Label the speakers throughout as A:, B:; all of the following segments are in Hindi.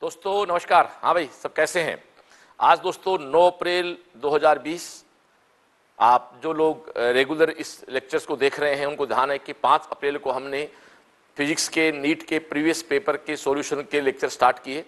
A: दोस्तों नमस्कार। हाँ भाई, सब कैसे हैं? आज दोस्तों 9 अप्रैल 2020। आप जो लोग रेगुलर इस लेक्चर्स को देख रहे हैं उनको ध्यान है कि 5 अप्रैल को हमने फिजिक्स के नीट के प्रीवियस पेपर के सॉल्यूशन के लेक्चर स्टार्ट किए।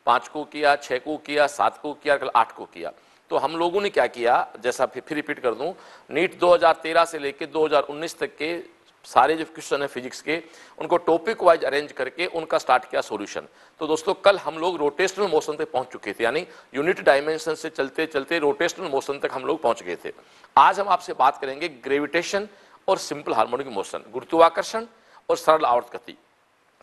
A: 5 को किया, 6 को किया, 7 को किया, कल 8 को किया। तो हम लोगों ने क्या किया, जैसा फिर रिपीट कर दूं, नीट 2013 से लेकर 2019 तक के सारे जो क्वेश्चन है फिजिक्स के, उनको टॉपिक वाइज अरेंज करके उनका स्टार्ट किया सॉल्यूशन। तो दोस्तों कल हम लोग रोटेशनल मोशन तक पहुंच चुके थे, यानी यूनिट डायमेंशन से चलते चलते रोटेशनल मोशन तक हम लोग पहुंच गए थे। आज हम आपसे बात करेंगे ग्रेविटेशन और सिंपल हार्मोनिक मोशन, गुरुत्वाकर्षण और सरल आवर्त गति।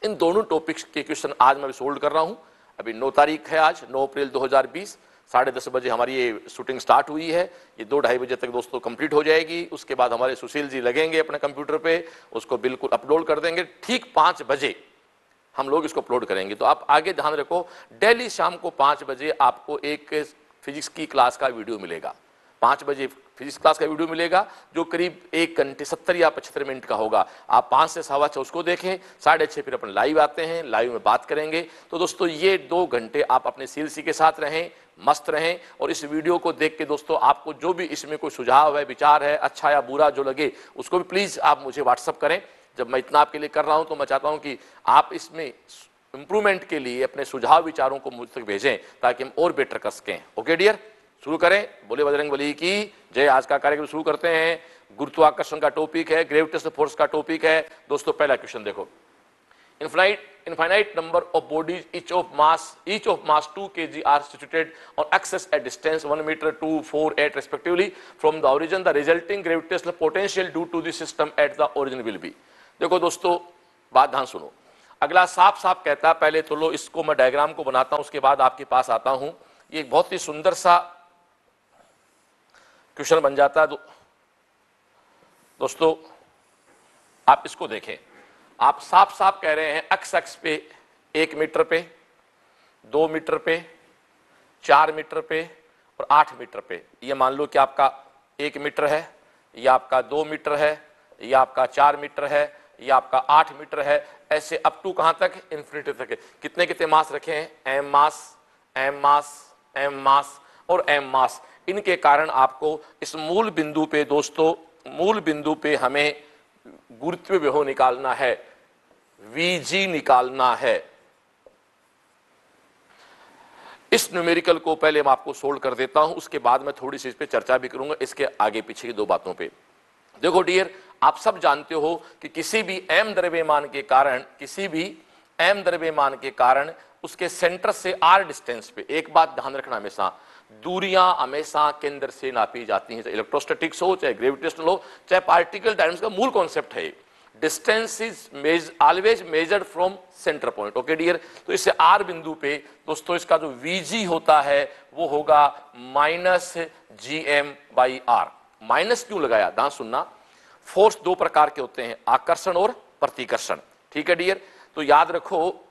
A: इन दोनों टॉपिक्स के क्वेश्चन आज मैं सोल्व कर रहा हूं। अभी 9 तारीख है, आज 9 अप्रैल 2020, 10:30 बजे हमारी ये शूटिंग स्टार्ट हुई है। ये 2-2:30 बजे तक दोस्तों कंप्लीट हो जाएगी। उसके बाद हमारे सुशील जी लगेंगे अपने कंप्यूटर पे, उसको बिल्कुल अपलोड कर देंगे। ठीक 5 बजे हम लोग इसको अपलोड करेंगे। तो आप आगे ध्यान रखो, डेली शाम को 5 बजे आपको एक फिजिक्स की क्लास का वीडियो मिलेगा। 5 बजे फिजिक्स क्लास का वीडियो मिलेगा जो करीब 1 घंटे 70 या 75 मिनट का होगा। आप 5 से 6:15 उसको देखें, 6:30 फिर अपन लाइव आते हैं, लाइव में बात करेंगे। तो दोस्तों ये 2 घंटे आप अपने सीएलसी के साथ रहें, मस्त रहें। और इस वीडियो को देख के दोस्तों आपको जो भी इसमें कोई सुझाव है, विचार है, अच्छा या बुरा जो लगे, उसको भी प्लीज़ आप मुझे व्हाट्सअप करें। जब मैं इतना आपके लिए कर रहा हूं तो मैं चाहता हूं कि आप इसमें इंप्रूवमेंट के लिए अपने सुझाव विचारों को मुझ तक भेजें ताकि हम और बेटर कर सकें। ओके डियर, शुरू करें। बोले बजरंगबली की जय। आज का कार्यक्रम शुरू करते हैं। गुरुत्वाकर्षण का टॉपिक है, ग्रेविटेशनल फोर्स का टॉपिक है। दोस्तों पहला क्वेश्चन देखो, infinite number of bodies each of mass 2 kg are situated on axis at distance 1 meter, 2, 4, 8 respectively from the origin. The resulting gravitational potential due to the system at the origin will be। देखो दोस्तों बात ध्यान सुनो। अगला साफ साफ कहता है, पहले तो लो इसको मैं डायग्राम को बनाता हूं, उसके बाद आपके पास आता हूं। ये एक बहुत ही सुंदर सा क्वेश्चन बन जाता है। दोस्तों आप इसको देखें, आप साफ साफ कह रहे हैं एक्स पे 1 मीटर पे, 2 मीटर पे, 4 मीटर पे और 8 मीटर पे। ये मान लो कि आपका 1 मीटर है, या आपका 2 मीटर है, या आपका 4 मीटर है, या आपका 8 मीटर है। ऐसे अप टू कहां तक? इन्फिनिटी तक। कितने कितने मास रखे हैं? एम मास, एम मास, एम मास और एम मास। इनके कारण आपको इस मूल बिंदु पे दोस्तों, मूल बिंदु पे हमें गुरुत्व विभव निकालना है, वीजी निकालना है। इस न्यूमेरिकल को पहले मैं आपको सोल्व कर देता हूं, उसके बाद मैं थोड़ी सी इस पे चर्चा भी करूंगा, इसके आगे पीछे की 2 बातों पे। देखो डियर, आप सब जानते हो कि किसी भी एम द्रव्यमान के कारण, किसी भी एम द्रव्यमान के कारण उसके सेंटर से आर डिस्टेंस पे, एक बात ध्यान रखना, हमेशा दूरियां हमेशा केंद्र से नापी जाती हैं। चाहे इलेक्ट्रोस्टैटिक्स हो, चाहे ग्रेविटेशनल हो, चाहे पार्टिकल डायनामिक्स का मूल कॉन्सेप्ट है। Distance is always measured from centre point. Okay dear, तो इससे आर बिंदु पे दोस्तों इसका जो वीजी होता है वो होगा -gm/r। माइनस क्यों लगाया? ध्यान सुनना, फोर्स 2 प्रकार के होते हैं, आकर्षण और प्रतिकर्षण। ठीक है डियर, तो याद रखो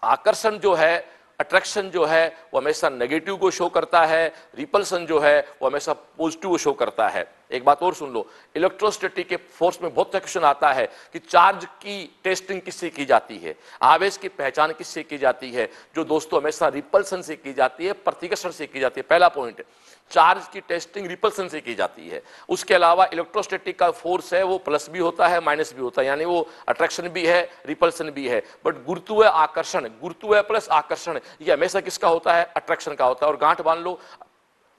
A: आकर्षण जो है, अट्रैक्शन जो है वो हमेशा नेगेटिव को शो करता है, रिपल्सन जो है वो हमेशा पॉजिटिव को शो करता है। एक बात और सुन लो, इलेक्ट्रोस्टैटिक के फोर्स में बहुत क्वेश्चन आता है कि चार्ज की टेस्टिंग किससे की जाती है, आवेश की पहचान किससे की जाती है? जो दोस्तों हमेशा रिपल्सन से की जाती है, प्रतिकर्षण से की जाती है। पहला पॉइंट, चार्ज की टेस्टिंग रिपल्सन से की जाती है। उसके अलावा इलेक्ट्रोस्टैटिक का फोर्स है वो प्लस भी होता है, माइनस भी होता है, यानी वो अट्रैक्शन भी है, रिपल्सन भी है। बट गुरुत्व आकर्षण, गुरुत्व प्लस आकर्षण, ये हमेशा किसका होता है? अट्रैक्शन का होता है। और गांठ बांध लो,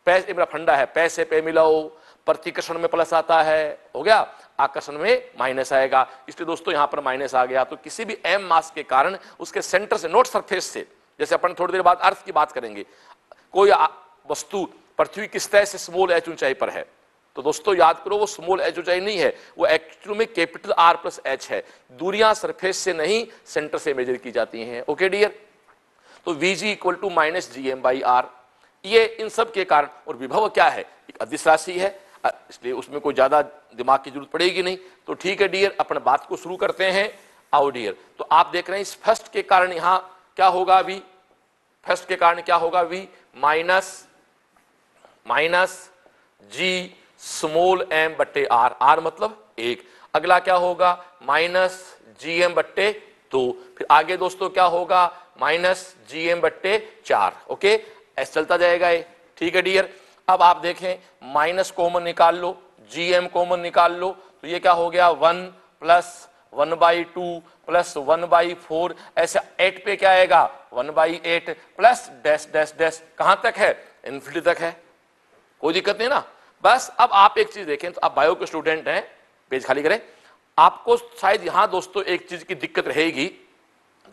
A: पैसे मेरा फंडा है, पैसे पे मिलाओ, प्रतिकर्षण में प्लस आता है, हो गया, आकर्षण में माइनस आएगा। इसलिए दोस्तों यहां पर माइनस आ गया। तो किसी भी एम मास के कारण उसके सेंटर से, नोट सरफेस से, जैसे अपन थोड़ी देर बाद अर्थ की बात करेंगे, कोई वस्तु पृथ्वी किस तरह से स्मॉल एच ऊंचाई पर है, तो दोस्तों याद करो वो स्मॉल एच ऊंचाई नहीं है, वो एक्चुअली में कैपिटल आर प्लस एच है। दूरियां सरफेस से नहीं, सेंटर से मेजर की जाती हैं। ओके डियर, तो वीजी इक्वल टू -gm/r। ये इन सब के कारण, और विभव क्या है? एक अदिश राशि है, इसलिए उसमें कोई ज्यादा दिमाग की जरूरत पड़ेगी नहीं। तो ठीक है डियर, अपन बात को शुरू करते हैं। आओ डियर, तो आप देख रहे हैं इस फर्स्ट के कारण यहां क्या होगा? वी फर्स्ट के कारण क्या होगा? V minus g small m बट्टे आर, आर मतलब 1। अगला क्या होगा? -gm/2। फिर आगे दोस्तों क्या होगा? माइनस GM बट्टे 4। ओके, ऐसे चलता जाएगा ये, ठीक है डियर। अब आप देखें, माइनस कॉमन निकाल लो, GM कॉमन निकाल लो, तो ये क्या हो गया 1 प्लस 1/2 प्लस 1/4, ऐसे 8 पे क्या आएगा 1/8 प्लस डैश डैश डैश, कहां तक है, इन्फिनिटी तक है, कोई दिक्कत नहीं ना। बस अब आप एक चीज देखें, तो आप बायो के स्टूडेंट हैं, पेज खाली करें। आपको शायद यहां दोस्तों एक चीज की दिक्कत रहेगी,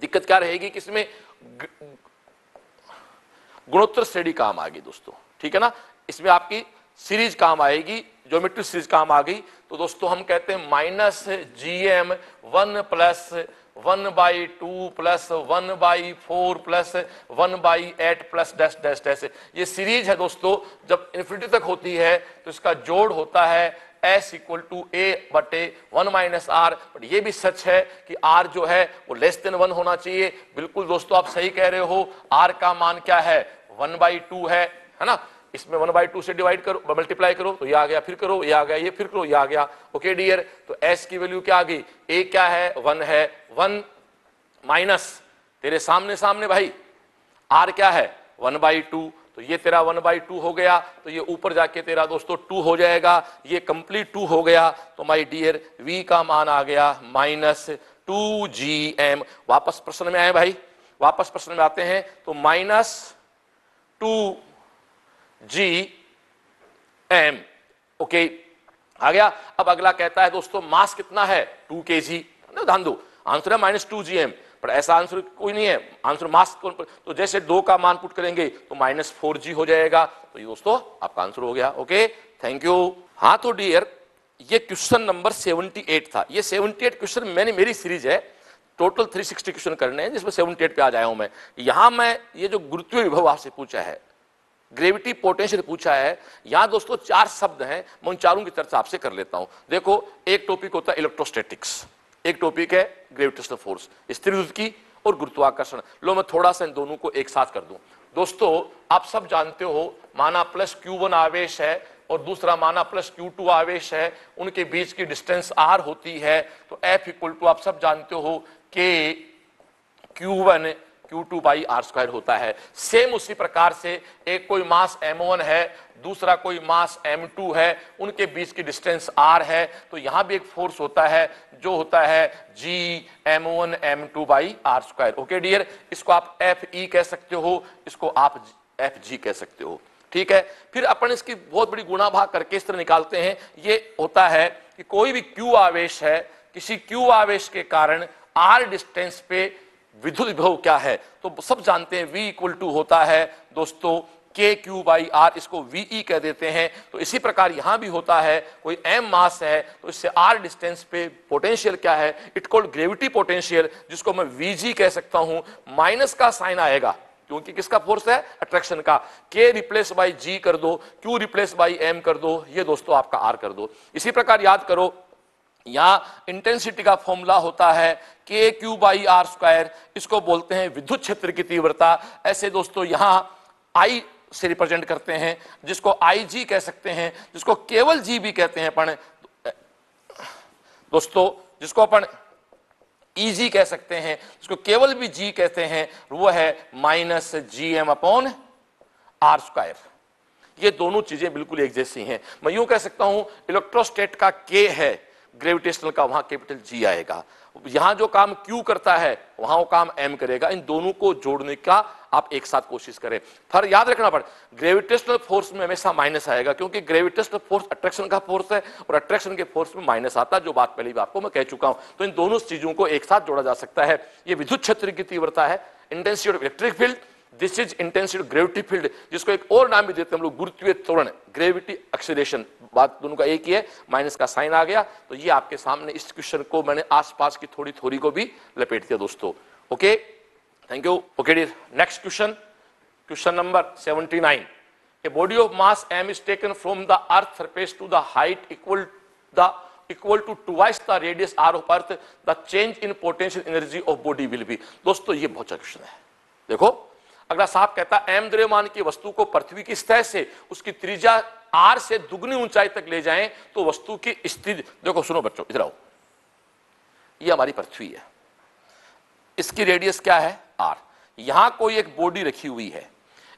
A: दिक्कत क्या रहेगी कि इसमें गुणोत्तर श्रेणी काम आ गई दोस्तों, ठीक है ना, इसमें आपकी सीरीज काम आएगी, ज्योमेट्रिक सीरीज काम आ गई। तो दोस्तों हम कहते हैं minus GM 1 plus 1/2 plus 1/4 plus 1/8 plus dash dash dash, ये सीरीज है दोस्तों। जब इन्फिनिटी तक होती है तो इसका जोड़ होता है S equal to A/1 minus R। But ये भी सच है कि R जो है वो लेस देन 1 होना चाहिए। बिल्कुल दोस्तों आप सही कह रहे हो, R का मान क्या है 1/2 है ना। इसमें 1/2 से डिवाइड करो, मल्टीप्लाई करो तो ये आ गया, फिर करो ये आ गया, ये फिर करो ये आ गया। ओके डियर, तो S की वैल्यू क्या आ गई, A क्या है 1 है, 1 माइनस तेरे सामने सामने भाई R क्या है 1/2, तो ये तेरा 1/2 हो गया, तो ये ऊपर जाके तेरा दोस्तों 2 हो जाएगा, ये कंप्लीट 2 हो गया। तो माय डियर V का मान आ गया माइनस 2GM। वापस प्रश्न में आए भाई, वापस प्रश्न में आते हैं, तो माइनस 2GM। ओके आ गया। अब अगला कहता है दोस्तों मास कितना है 2 kg, ध्यान दो आंसर है माइनस 2GM, पर ऐसा आंसर कोई नहीं है, आंसर मास तो जैसे 2 का मान पुट करेंगे तो माइनस 4G हो जाएगा। तो ये दोस्तों आपका आंसर हो गया। Okay thank you. हाँ तो डियर ये क्वेश्चन नंबर 78 था। ये 78 क्वेश्चन मेरी सीरीज है, टोटल 360 क्वेश्चन करने हैं, जिसमें 78 पे आ जाया हूं मैं। यहां मैं ये जो गुरुत्वीय विभव आपसे पूछा है, ग्रेविटी पोटेंशियल पूछा है, यहां दोस्तों 4 शब्द हैं, मैं उन चारों की चर्चा आपसे कर लेता हूं। देखो एक टॉपिक होता है इलेक्ट्रोस्टैटिक्स, एक टॉपिक है ग्रेविटेशनल फोर्स, स्थिर विद्युत और गुरुत्वाकर्षण। लो मैं थोड़ा सा इन दोनों को एक साथ कर दूं। दोस्तों आप सब जानते हो, माना प्लस Q1 आवेश है और दूसरा माना प्लस Q2 आवेश है, उनके बीच की डिस्टेंस R होती है। तो F इक्वल टू आप सब जानते हो K Q1 Q2 by R² होता है। सेम उसी प्रकार से एक कोई मास M1 है, दूसरा कोई मास M2 है, उनके बीच की डिस्टेंस R है, तो यहां भी एक फोर्स होता है जो होता है G M1 M2 by R²। Okay dear, इसको आप FE कह सकते हो, इसको आप FG कह सकते हो, ठीक है। फिर अपन इसकी बहुत बड़ी गुणा भाग करके इस तरह निकालते हैं। ये होता है कि कोई भी Q आवेश है, किसी Q आवेश के कारण R डिस्टेंस पे विद्युत विभव क्या है, तो सब जानते हैं V इक्वल टू होता है दोस्तों KQ बाई R, इसको VE कह देते हैं। तो इसी प्रकार यहां भी होता है, कोई M मास है तो इससे R डिस्टेंस पे पोटेंशियल क्या है, इट कॉल्ड ग्रेविटी पोटेंशियल, जिसको मैं VG कह सकता हूं। माइनस का साइन आएगा क्योंकि किसका फोर्स है, अट्रैक्शन का। K रिप्लेस बाई G कर दो, Q रिप्लेस बाई M कर दो, ये दोस्तों आपका R कर दो। इसी प्रकार याद करो, यहां इंटेंसिटी का फॉर्मूला होता है KQ बाई R², इसको बोलते हैं विद्युत क्षेत्र की तीव्रता। ऐसे दोस्तों यहां I से रिप्रेजेंट करते हैं, जिसको IG कह सकते हैं, जिसको केवल G भी कहते हैं अपन दोस्तों, जिसको अपन EG कह सकते हैं, जिसको केवल भी G कहते हैं, वो है माइनस GM अपॉन R²। ये दोनों चीजें बिल्कुल एक जैसी हैं। मैं यूं कह सकता हूं इलेक्ट्रोस्टैट का K है, ग्रेविटेशनल का वहां कैपिटल G आएगा। यहां जो काम Q करता है वहां वो काम M करेगा। इन दोनों को जोड़ने का आप एक साथ कोशिश करें। फिर याद रखना पड़े ग्रेविटेशनल फोर्स में हमेशा माइनस आएगा, क्योंकि ग्रेविटेशनल फोर्स अट्रैक्शन का फोर्स है और अट्रैक्शन के फोर्स में माइनस आता है, जो बात पहले भी आपको मैं कह चुका हूं। तो इन दोनों चीजों को एक साथ जोड़ा जा सकता है। ये विद्युत क्षेत्र की तीव्रता है, intensity of electric field, this is intensity gravity field, जिसको एक और नाम भी देते हैं हम लोग गुरुत्वीय त्वरण, ग्रेविटी एक्सीलरेशन। बात दोनों का एक ही है, माइनस का साइन आ गया। तो ये आपके सामने इस क्वेश्चन को मैंने आसपास की थोड़ी थोड़ी को भी लपेट दिया दोस्तों। Okay thank you. Okay dear, next question, question number 79। A body of mass m is taken from the earth surface to the height equal to twice the radius r of earth, the change in potential energy of body will be। दोस्तों ये बहुत अच्छा क्वेश्चन है। देखो अगला साहब कहता है m द्रव्यमान की वस्तु को पृथ्वी की सतह से उसकी त्रिज्या r से दुगनी ऊंचाई तक ले जाएं तो वस्तु की स्थिति, देखो सुनो बच्चों इधर आओ, ये हमारी पृथ्वी है, इसकी रेडियस क्या है r, यहां कोई एक बॉडी रखी हुई है,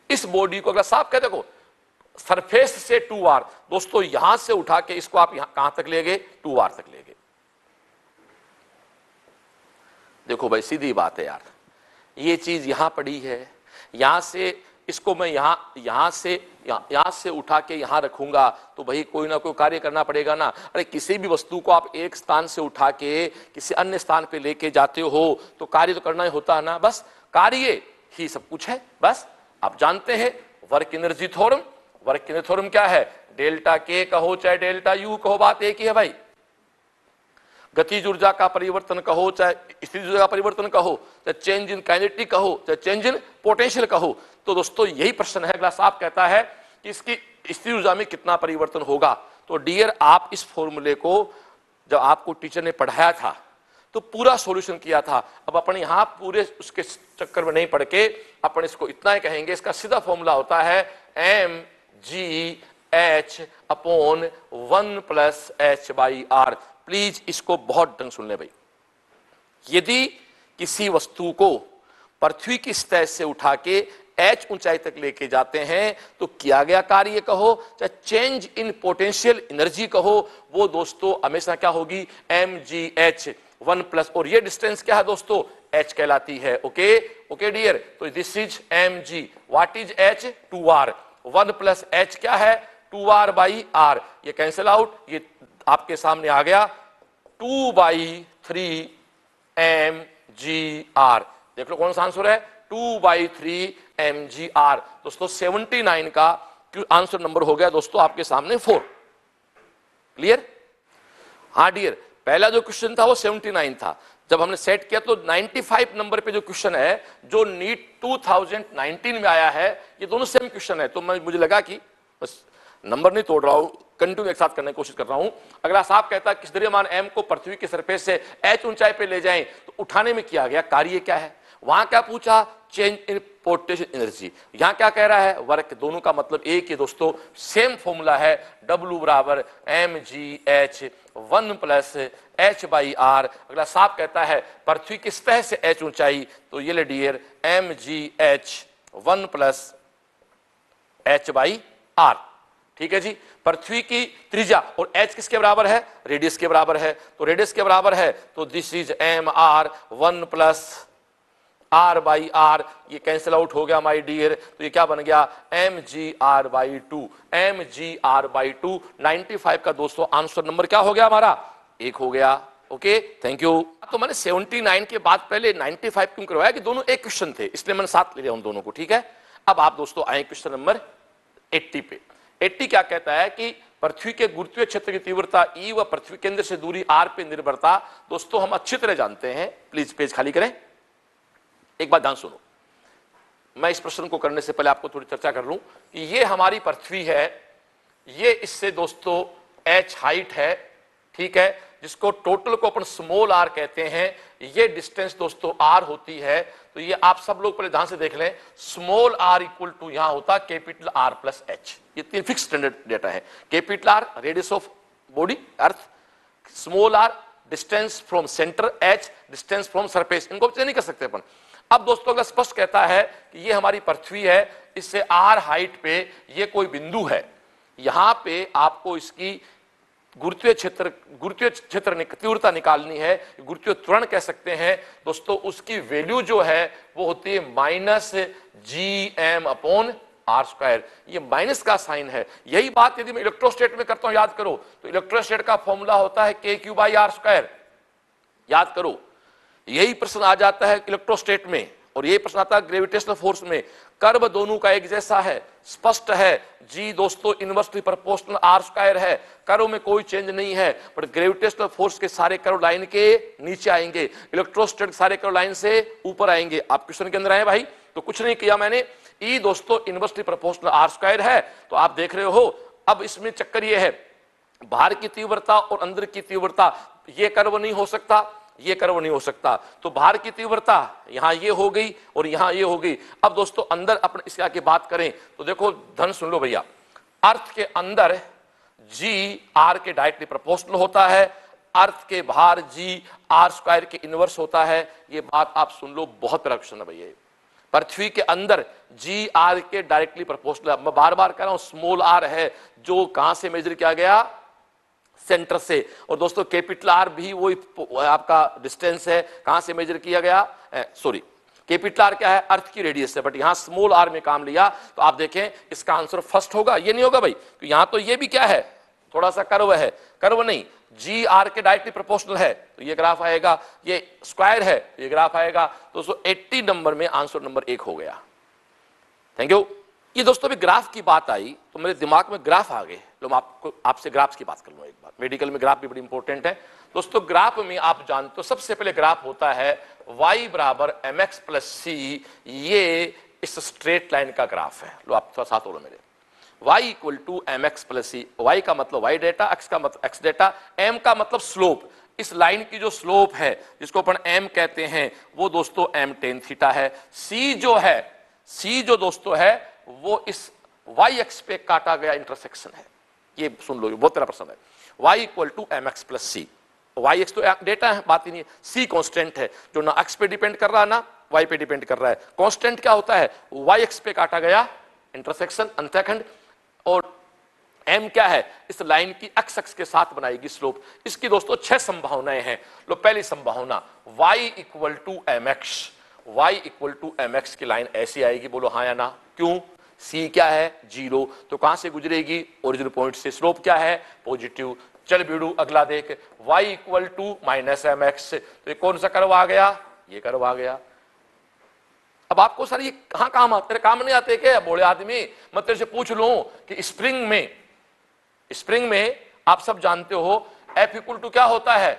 A: इस बॉडी को अगर साफ कह देखो सरफेस से 2r, दोस्तों यहां से उठा के इसको आप यहां कहां तक ले गए, 2r तक ले गए। देखो भाई सीधी बात है यार, ये चीज यहां पड़ी है, यहां से इसको मैं यहां से उठा के यहां रखूंगा तो भाई कोई ना कोई कार्य करना पड़ेगा ना। अरे किसी भी वस्तु को आप एक स्थान से उठा के किसी अन्य स्थान पे लेके जाते हो तो कार्य तो करना ही होता है ना, बस कार्य ही सब कुछ है। बस आप जानते हैं work energy theorem, work energy theorem क्या है, डेल्टा के कहो चाहे डेल्टा यू कहो, बात एक ही है भाई। गतिज ऊर्जा का परिवर्तन कहो चाहे स्थितिज ऊर्जा का परिवर्तन कहो, चाहे चेंज इन काइनेटिक कहो चाहे चेंज इन पोटेंशियल कहो, तो दोस्तों यही प्रश्न है। अगला साहब कहता है कि इसकी स्थितिज ऊर्जा में कितना परिवर्तन होगा। तो डियर आप इस फॉर्मूले को जब आपको टीचर ने पढ़ाया था तो पूरा सॉल्यूशन किया था। अब अपन यहां पूरे उसके चक्कर में नहीं पढ़ के अपन इसको इतना ही कहेंगे, इसका सीधा फॉर्मूला होता है m g h upon 1 plus h by r. Please इसको बहुत ढंग सुन ले भाई। यदि किसी वस्तु को पृथ्वी की सतह से उठा के h ऊंचाई तक लेके जाते हैं तो किया गया कार्य कहो चाहे चेंज इन पोटेंशियल एनर्जी कहो, वो दोस्तों हमेशा क्या होगी, एम जी एच 1 प्लस, और ये डिस्टेंस क्या है दोस्तों, h कहलाती है। ओके ओके डियर, तो this is m g, what is h, 2r, 1 plus h क्या है, 2r बाई आर, ये कैंसिल आउट, ये आपके सामने आ गया 2/3 mgr। देख लो कौन सा आंसर है, 2/3 mgr। दोस्तों 79 का आंसर नंबर हो गया दोस्तों आपके सामने 4। क्लियर? हाँ डियर, पहला जो क्वेश्चन था वो 79 था, जब हमने सेट किया तो 95 नंबर पे जो क्वेश्चन है जो नीट 2019 में आया है, ये दोनों सेम क्वेश्चन है। तो मुझे लगा कि बस नंबर नहीं तोड़ रहा हूं, कंटिन्यू एक साथ करने की कोशिश कर रहा हूं। अगला साहब कहता है किस द्रव्यमान m को पृथ्वी की सरफेस से h ऊंचाई पे ले जाएं तो उठाने में किया गया कार्य क्या है। वहां क्या पूछा, चेंज इन पोटेंशियल एनर्जी, यहां क्या कह रहा है, वर्क। दोनों का मतलब एक ही दोस्तों, सेम फॉर्मूला है, W बराबर mgh 1 plus h by r. अगला साहब कहता है पृथ्वी की सतह से h ऊंचाई, तो ये ले dear mgh 1 plus h by r. ठीक है जी, पृथ्वी की त्रिज्या और h किसके बराबर है, रेडियस के बराबर है, तो रेडियस के बराबर है तो this is m r 1 plus r by r, ये कैंसिल आउट हो गया माय डियर, तो ये क्या बन गया, m g r by 2, m g r by 2। 95 का दोस्तों आंसर नंबर क्या हो गया हमारा, 1 हो गया। Okay thank you. तो मैंने 79 के बाद पहले 95 क्यों करवाया कि दोनों एक क्वेश्चन थे, इसलिए मैंने साथ ले लिया उन दोनों को। ठीक है, अब आप दोस्तों आए क्वेश्चन नंबर 80 पे। 80 क्या कहता है कि पृथ्वी के गुरुत्वीय क्षेत्र की तीव्रता E व पृथ्वी केंद्र से दूरी R पे निर्भरता। दोस्तों हम अच्छी तरह जानते हैं, प्लीज पेज खाली करें। एक बात ध्यान सुनो, मैं इस प्रश्न को करने से पहले आपको थोड़ी चर्चा कर लूं कि ये हमारी पृथ्वी है, ये इससे दोस्तों h हाइट है, ठीक है, जिसको टोटल को अपन स्मॉल r कहते हैं। ये डिस्टेंस दोस्तों r होती है, तो ये आप सब लोग पहले ध्यान से देख लें, स्मॉल r इक्वल टू यहां होता कैपिटल R प्लस h। ये 3 फिक्स स्टैंडर्ड डेटा है। Capital R radius of body earth, small r distance from centre, h distance from surface, इनको चेंज नहीं कर सकते अपन। अब दोस्तों अगर स्पष्ट कहता है कि ये हमारी पृथ्वी है, इससे r हाइट पे ये कोई बिंदु है, यहां पे आपको इसकी गुरुत्वीय क्षेत्र तीव्रता निकालनी है, गुरुत्वीय त्वरण कह सकते हैं दोस्तों। उसकी वैल्यू जो है वो होती है -gm अपॉन r स्क्वायर। ये माइनस का साइन है। यही बात यदि मैं इलेक्ट्रोस्टेट में करता हूं, याद करो, तो इलेक्ट्रोस्टेट का फॉर्मूला होता है kq बाई r स्क्वायर। याद करो, यही प्रश्न आ जाता है इलेक्ट्रोस्टेट में, और यही प्रश्न आता है ग्रेविटेशनल फोर्स में। कर्व दोनों का एक जैसा है, स्पष्ट है। जी दोस्तों इनवर्सली प्रोपोर्शनल r स्क्वायर है, कर्व में कोई चेंज नहीं है, बट ग्रेविटेशनल फोर्स के सारे कर्व लाइन के नीचे आएंगे, इलेक्ट्रोस्टेट सारे कर्व लाइन से ऊपर आएंगे। आप क्वेश्चन के अंदर आए भाई, तो कुछ नहीं किया मैंने। ई दोस्तों इनवर्सली प्रोपोर्शनल r स्क्वायर है, तो आप देख रहे हो। अब इसमें चक्कर ये है, बाहर की तीव्रता और अंदर की तीव्रता, ये कर्व नहीं हो सकता, ये कर्व नहीं हो सकता, तो बाहर की तीव्रता यहां ये हो गई और यहां ये हो गई। अब दोस्तों अंदर अपन इसके आगे बात करें तो देखो धन सुन लो भैया, अर्थ के अंदर जी आर के डायरेक्टली प्रोपोर्शनल होता है, अर्थ के बाहर जी आर स्क्वायर के इनवर्स होता है। ये बात आप सुन लो, बहुत बड़ा क्वेश्चन है भैया। पृथ्वी के अंदर जी आर के डायरेक्टली प्रोपोर्शनल है। मैं बार बार कह रहा हूं स्मॉल आर है जो कहां से मेजर किया गया, सेंटर से। और दोस्तों कैपिटल आर भी वो आपका डिस्टेंस है, कहां से मेजर किया गया, सॉरी कैपिटल आर क्या है, अर्थ की रेडियस है, बट यहां स्मॉल आर में काम लिया। तो आप देखें इसका आंसर फर्स्ट होगा, ये नहीं होगा भाई, तो यहां तो ये भी क्या है, थोड़ा सा कर्व है, कर्व नहीं, जी आर के डायरेक्टली प्रोपोर्शनल है, तो ये ग्राफ आएगा, ये स्क्वायर है, ये ग्राफ आएगा। दोस्तों 80 नंबर में आंसर नंबर 1 हो गया। Thank you. ये दोस्तों भी ग्राफ की बात आई तो मेरे दिमाग में ग्राफ आ गए, तो मैं आपसे ग्राफ की बात कर लूं एक बार। मेडिकल में ग्राफ भी बड़ी इंपॉर्टेंट है दोस्तों। ग्राफ में आप जानते हो सबसे पहले ग्राफ होता है y बराबर mx प्लस सी, ये इस स्ट्रेट लाइन का ग्राफ है। लो आप थोड़ा साथ बोलो मेरे, y equal to m x plus c, y का मतलब y डेटा, x का मतलब x डेटा, m का मतलब स्लोप। इस लाइन की जो स्लोप है जिसको अपन m कहते हैं वो दोस्तों m टेन थीटा है। c जो है, c जो दोस्तों है वो इस y एक्स पे काटा गया इंटरसेक्शन है। ये सुन लो, ये बहुत तेरा प्रश्न है। y equal to m x plus c, y x तो डेटा है, बात ही नहीं है। सी कांस्टेंट है जो ना एक्स पे डिपेंड कर रहा है ना वाई पे डिपेंड कर रहा है। कांस्टेंट क्या होता है, वाई एक्स पे काटा गया इंटरसेक्शन अंतःखंड। और एम क्या है, इस लाइन की एक्स एक्स के साथ बनाएगी स्लोप। इसकी दोस्तों 6 संभावनाएं हैं। लो पहली संभावना y equal to m x, y equal to m x की लाइन ऐसी आएगी, बोलो हाँ या ना। क्यों, c क्या है 0, तो कहां से गुजरेगी, ओरिजिन पॉइंट से। स्लोप क्या है, पॉजिटिव। चल बिड़ू अगला देख, y equal to minus m x, तो ये कौन सा कर्व आ गया, ये कर्व आ गया। अब आपको सर ये कहां काम आते, तेरे काम नहीं आते क्या बोले आदमी। मैं तेरे से पूछ लूं कि स्प्रिंग में आप सब जानते हो F इक्वल टू क्या होता है,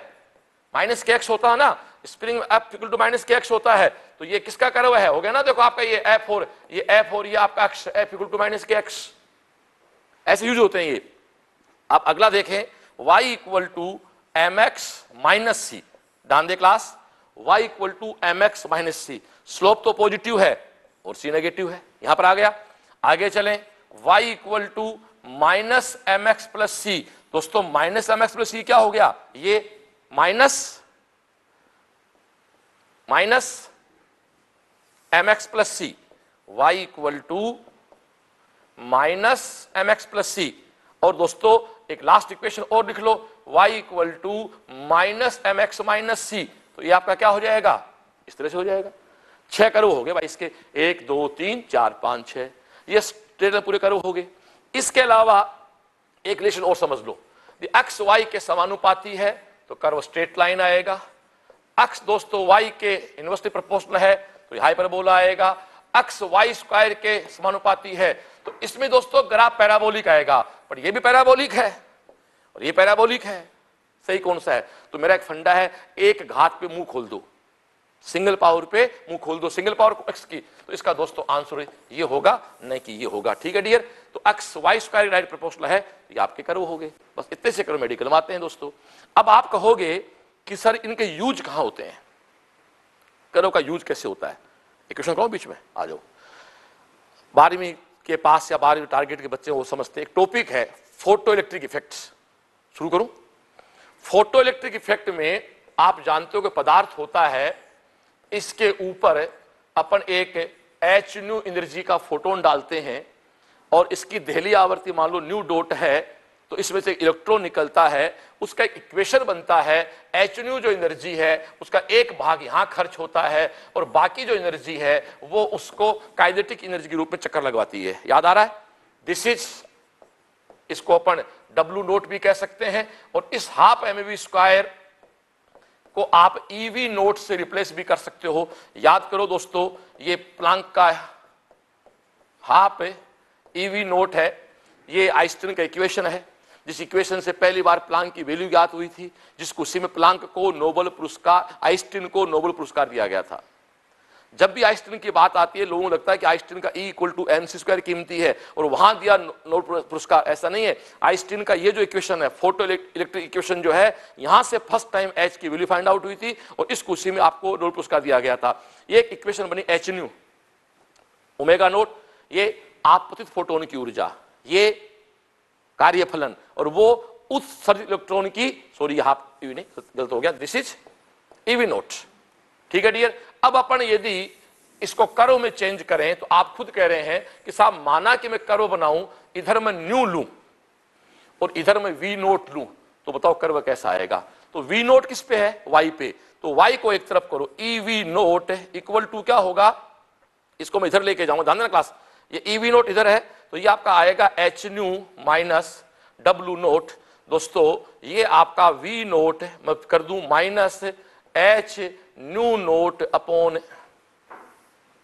A: माइनस के एक्स होता है ना। स्प्रिंग में F equal to minus k x होता है, तो ये किसका कर्व है, हो गया ना। देखो आपका ये F और ये आपका x, F equal to minus k x, ऐसे यूज होते हैं ये। आप अगला देखें, y equal to m x minus c, ध्यान दे class, y equal to m x minus c, slope तो पॉजिटिव है और c नेगेटिव है, यहां पर आ गया। आगे चलें, y equal to minus m x plus c. दोस्तों minus m x plus c क्या हो गया, ये minus m x plus c, y equal to minus m x plus c. और दोस्तों एक लास्ट इक्वेशन और लिख लो, y equal to minus m x minus c, तो ये आपका क्या हो जाएगा, इस तरह से हो जाएगा। 6 कर्व हो गए भाई इसके, 1 2 3 4 5 6, ये स्ट्रेट लाइन पूरे कर्व हो गए। इसके अलावा एक रिलेशन और समझ लो, एक्स वाई के समानुपाती है तो कर्व स्ट्रेट लाइन आएगा। एक्स दोस्तों वाई के इनवर्सली प्रोपोर्शनल है तो हाइपरबोला आएगा। एक्स वाई स्क्वायर के समानुपाती है तो इसमें दोस्तों ग्राफ पैराबोलिक आएगा, पर ये भी पैराबोलिक है और ये पैराबोलिक है। सही कौन सा है, तो मेरा एक फंडा है, एक घात पे मुंह खोल दो, सिंगल पावर पे मुंह खोल दो, सिंगल पावर एक्स की, तो इसका दोस्तों आंसर ये होगा, नहीं कि ये होगा। ठीक है डियर, तो x y square direct proportional है, ये आपके कर्व हो गए। बस इतने से कर्व मेडिकल में आते हैं दोस्तों। अब आप कहोगे कि सर इनके यूज कहां होते हैं, कर्व का यूज कैसे होता है, इक्वेशन कहूं बीच में आ जाओ। 12वीं के पास या 12वीं टारगेट के बच्चे वो समझते हैं, एक टॉपिक है फोटो इलेक्ट्रिक इफेक्ट्स। शुरू करूं, फोटो इलेक्ट्रिक इफेक्ट में आप जानते हो कि पदार्थ होता है, इसके ऊपर अपन एक एच न्यू एनर्जी का फोटोन डालते हैं और इसकी दहली आवृत्ति मान लो न्यू डॉट है, तो इसमें से इलेक्ट्रॉन निकलता है, उसका एक इक्वेशन बनता है। एच न्यू जो एनर्जी है उसका एक भाग यहां खर्च होता है और बाकी जो एनर्जी है वो उसको काइनेटिक एनर्जी के रूप में चक्कर लगवाती है। याद आ रहा है, दिस इज, इसको अपन डब्ल्यू नोट भी कह सकते हैं। और इस हाफ एम वी स्क्वायर को आप ईवी नोट से रिप्लेस भी कर सकते हो। याद करो दोस्तों, ये प्लांक का हाफ ईवी नोट है, ये आइंस्टीन का इक्वेशन है, जिस इक्वेशन से पहली बार प्लांक की वैल्यू ज्ञात हुई थी, जिसको उसी में प्लांक को नोबेल पुरस्कार, आइंस्टीन को नोबेल पुरस्कार दिया गया था। जब भी आइंस्टीन की बात आती है लोगों को लगता है कि आइंस्टीन का E equal to mc square कीमती है और वहां दिया नोबेल पुरस्कार, ऐसा नहीं है। आइंस्टीन का ये जो इक्वेशन है, फोटो इलेक्ट्रिक इक्वेशन जो है, यहां से फर्स्ट टाइम H की वैल्यू फाइंड आउट हुई थी और इस उसी में आपको नोबेल पुरस्कार दिया गया था। ये एक इक्वेशन बनी H न्यू ओमेगा नोट, ये आपतित फोटोन की ऊर्जा, ये कार्यफलन, और वो उत्सर्जित इलेक्ट्रॉन की, सॉरी यहां ईवी नहीं, गलत हो गया, दिस इज ईवी नोट। ठीक है डियर, अब अपन यदि इसको कर्व में चेंज करें तो आप खुद कह रहे हैं कि साहब माना कि मैं कर्व बनाऊं, इधर मैं न्यू लूं और इधर मैं वी नोट लूं, तो बताओ कर्व कैसा आएगा। तो वी नोट किस पे है, वाई पे, तो वाई को एक तरफ करो, e v naught equal to क्या होगा, इसको मैं इधर लेके जाऊंगा, ध्यान देना क्लास, ये ई वी नोट इधर है तो ये आपका आएगा H nu minus W note. दोस्तों ये आपका वी नोट मैं कर दूं minus h nu naught upon,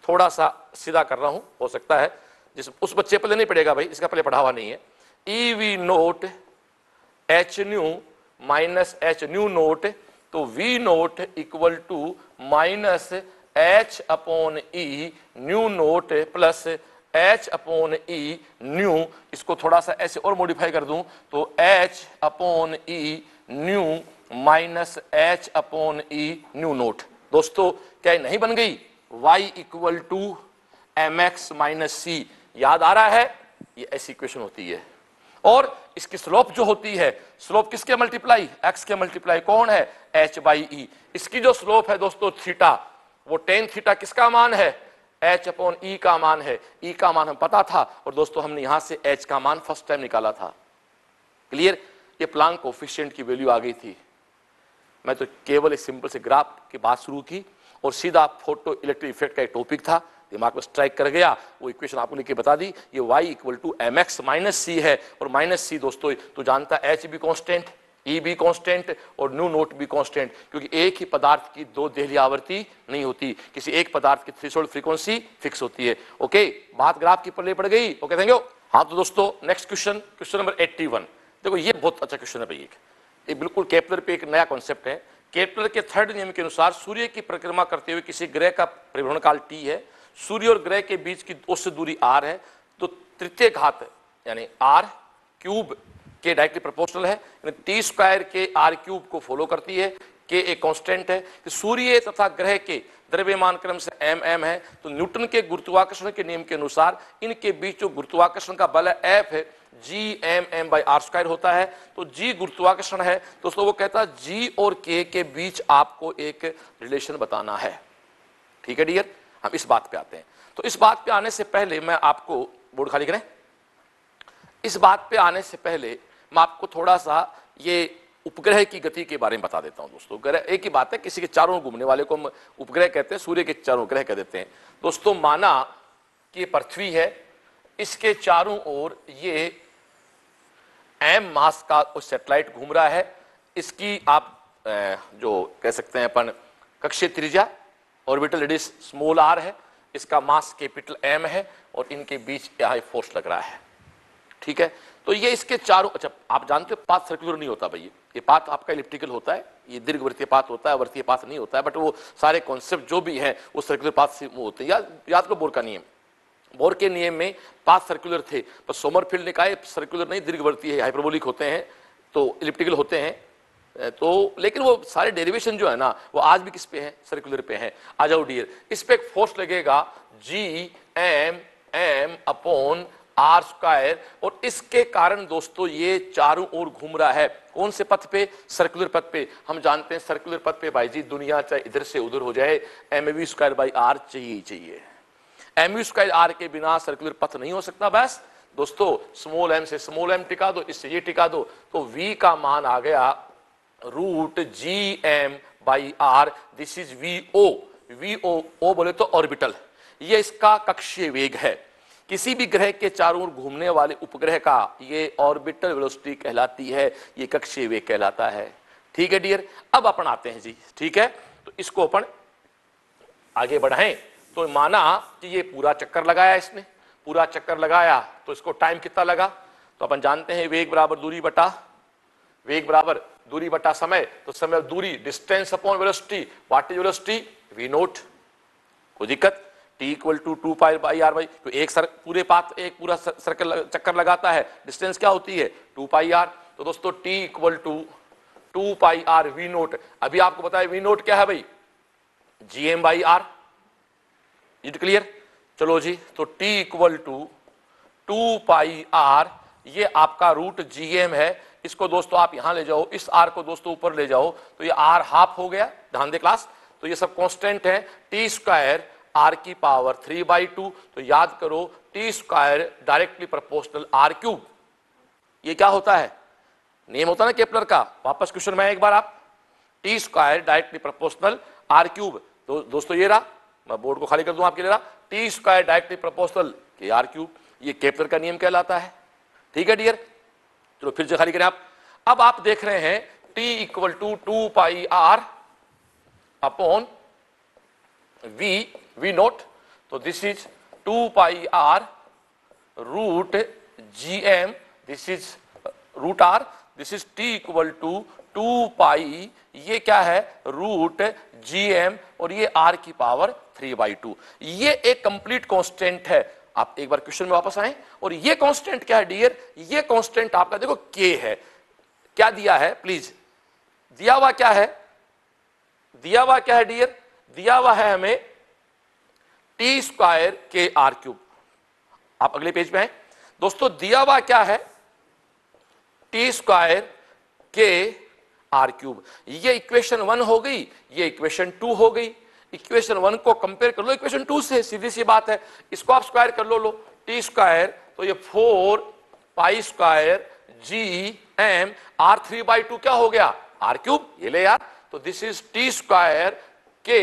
A: थोड़ा सा सीधा कर रहा हूं, हो सकता है जिस उस बच्चे पर नहीं पड़ेगा भाई, इसका पहले पढ़ा हुआ नहीं है, e v naught h nu minus h nu naught, तो v naught equal to minus h upon e nu naught plus h upon e nu, इसको थोड़ा सा ऐसे और मॉडिफाई कर दूं तो h upon e nu minus h upon e nu naught. दोस्तों क्या नहीं बन गई, y equal to m x minus c, याद आ रहा है, ये ऐसी इक्वेशन होती है। और इसकी स्लोप जो होती है, स्लोप किसके मल्टीप्लाई, x के मल्टीप्लाई, कौन है, h बाई ई। इसकी जो स्लोप है दोस्तों थीटा, वो टेन थीटा किसका मान है, h अपॉन ई का मान है। e का मान हम पता था और दोस्तों हमने यहां से h का मान फर्स्ट टाइम निकाला था, क्लियर। ये प्लांक कोफिशिएंट की वैल्यू आ गई थी। मैं तो केवल एक सिंपल से ग्राफ की बात शुरू की और सीधा फोटो इलेक्ट्रिक इफेक्ट का एक टॉपिक था, दिमाग में स्ट्राइक कर गया, वो इक्वेशन आपको लिख के बता दी। ये y equal to m x minus c है और माइनस सी दोस्तों तो जानता है h भी कांस्टेंट, e भी कांस्टेंट और न्यू नोट भी कांस्टेंट, क्योंकि एक ही पदार्थ की दो देहली आवर्ती नहीं होती, किसी एक पदार्थ की थ्रेशोल्ड फ्रीक्वेंसी फिक्स होती है। ओके, बात ग्राफ की पल्ले पड़ गई। Okay thank you. हाँ तो दोस्तों नेक्स्ट क्वेश्चन, क्वेश्चन नंबर 81। देखो ये बहुत अच्छा क्वेश्चन है भाई, ये बिल्कुल केपलर पे एक नया कॉन्सेप्ट है। केपलर के थर्ड नियम के अनुसार सूर्य की परिक्रमा करते हुए किसी ग्रह का परिभ्रमण काल t है, सूर्य और ग्रह के बीच की औसत दूरी r है, तो तृतीय घात यानी r क्यूब के डायरेक्टली प्रोपोर्शनल है, यानी टी स्क्वायर के r क्यूब को फॉलो करती है, के एक कांस्टेंट है। कि सूर्य तथा ग्रह के द्रव्यमान क्रम से m है, तो न्यूटन के गुरुत्वाकर्षण के नियम के अनुसार इनके बीच जो गुरुत्वाकर्षण का बल है F है, G बाई आर स्क्वायर होता है। तो G गुरुत्वाकर्षण है दोस्तों, वो कहता है G और K के बीच आपको एक रिलेशन बताना है। ठीक है डियर, हम इस बात पे आते हैं। तो इस बात पे आने से पहले मैं आपको, बोर्ड खाली करें, इस बात पे आने से पहले मैं आपको थोड़ा सा ये उपग्रह की गति के बारे में बता देता हूं। दोस्तों ग्रह एक ही बात है, किसी के चारों ओर घूमने वाले को हम उपग्रह कहते हैं, सूर्य के चारों ग्रह कह देते हैं। दोस्तों माना कि पृथ्वी है, इसके चारों ओर ये m मास का सैटेलाइट घूम रहा है, इसकी आप जो कह सकते हैं अपन कक्षीय त्रिज्या ऑर्बिटल रेडियस स्मॉल r है, इसका मास कैपिटल M है और इनके बीच यहां फोर्स लग रहा है। ठीक है, तो ये इसके चारों, अच्छा आप जानते हो पाथ सर्कुलर नहीं होता भाई, ये पाथ आपका इलिप्टिकल होता है, ये दीर्घवृत्तीय पाथ होता है, वर्तीय पाथ नहीं होता है, बट वो सारे कॉन्सेप्ट जो भी है वो सर्कुलर पाथ से वो होते हैं। याद करो बोर का नियम, बोर के नियम में पाथ सर्कुलर थे, पर सोमरफील्ड ने कहा सर्कुलर नहीं, दीर्घवृत्तीय है, हाइपरबोलिक होते हैं, तो इलिप्टिकल होते हैं। तो लेकिन वो सारे डेरिवेशन जो है ना वो आज भी किस पे है, सर्कुलर पे है। आ जाओ डियर, इस पे एक फोर्स लगेगा G अपॉन आर स्क्वायर, और इसके कारण दोस्तों ये चारों ओर घूम रहा है, कौन से पथ पे, सर्कुलर पथ पे। हम जानते हैं सर्कुलर पथ पे भाई जी दुनिया चाहे इधर से उधर हो जाए, mv स्क्वायर बाई आर चाहिए ही चाहिए। mv स्क्वायर आर के बिना सर्कुलर पथ नहीं हो सकता। बस दोस्तों स्मॉल m से स्मॉल m टिका दो, इससे ये टिका दो, तो v का मान आ गया root Gm by r, this is vo। vo बोले तो ऑर्बिटल, ये इसका कक्षीय वेग है। किसी भी ग्रह के चारों ओर घूमने वाले उपग्रह का ये ऑर्बिटल वेलोसिटी कहलाती है, ये कक्षीय वेग कहलाता है। ठीक है डियर, अब अपन आते हैं जी। ठीक है, तो इसको अपन आगे बढ़ाएं। तो माना कि ये पूरा चक्कर लगाया, इसने पूरा चक्कर लगाया, तो इसको टाइम कितना लगा, तो अपन जानते हैं वेग बराबर दूरी बटा, वेग बराबर दूरी बटा समय, तो समय दूरी distance upon velocity, what is velocity, v naught. कोई दिक्कत, t equal to 2 pi by r by, तो एक पूरे पाथ एक पूरा सर्कल चक्कर लगाता है, डिस्टेंस क्या होती है 2 पाई आर। तो दोस्तों t equal to 2 pi r v naught. अभी आपको बताया वी नोट क्या है भाई, Gm by r, it clear. चलो जी, तो t equal to 2 pi r, ये आपका रूट Gm है। इसको दोस्तों आप यहां ले जाओ, इस r को दोस्तों ऊपर ले जाओ, तो ये r हाफ हो गया, ध्यान दे क्लास। तो ये सब कांस्टेंट है, टी स्क्वायर r की पावर 3/2। तो याद करो T square directly proportional r cube. ये क्या होता है, नेम होता है ना केपलर का। वापस क्वेश्चन में एक बार आप, T square directly proportional r cube. दोस्तों ये रहा, मैं बोर्ड को खाली कर दूं आपके लिए, टी स्क्वायर डायरेक्टली प्रोपोर्शनल के r क्यूब, ये केपलर का नियम कहलाता है। ठीक है डियर, चलो फिर से खाली करें आप। अब आप देख रहे हैं t equal to 2πr upon v naught, तो this is 2πr root gm, this is root r, this is t equal to 2π, ये क्या है रूट gm, और ये r की पावर 3/2। ये एक कंप्लीट कांस्टेंट है। आप एक बार क्वेश्चन में वापस आए, और ये कांस्टेंट क्या है डियर, ये कांस्टेंट आपका देखो k है। क्या दिया है प्लीज, दिया हुआ क्या है, दिया हुआ क्या है डियर, दिया हुआ है हमें टी स्क्वायर के आर क्यूब। आप अगले पेज पे हैं दोस्तों, दिया हुआ क्या है टी स्क्वायर के आर क्यूब। ये इक्वेशन 1 हो गई, ये इक्वेशन 2 हो गई। इक्वेशन 1 को कंपेयर कर लो इक्वेशन 2 से, सीधी सी बात है। इसको आप स्क्वायर कर लो टी स्क्वायर, तो ये 4π स्क्वायर जी एम, आर 3/2 क्या हो गया आर क्यूब, ये ले यार। तो दिस इज टी स्क्वायर के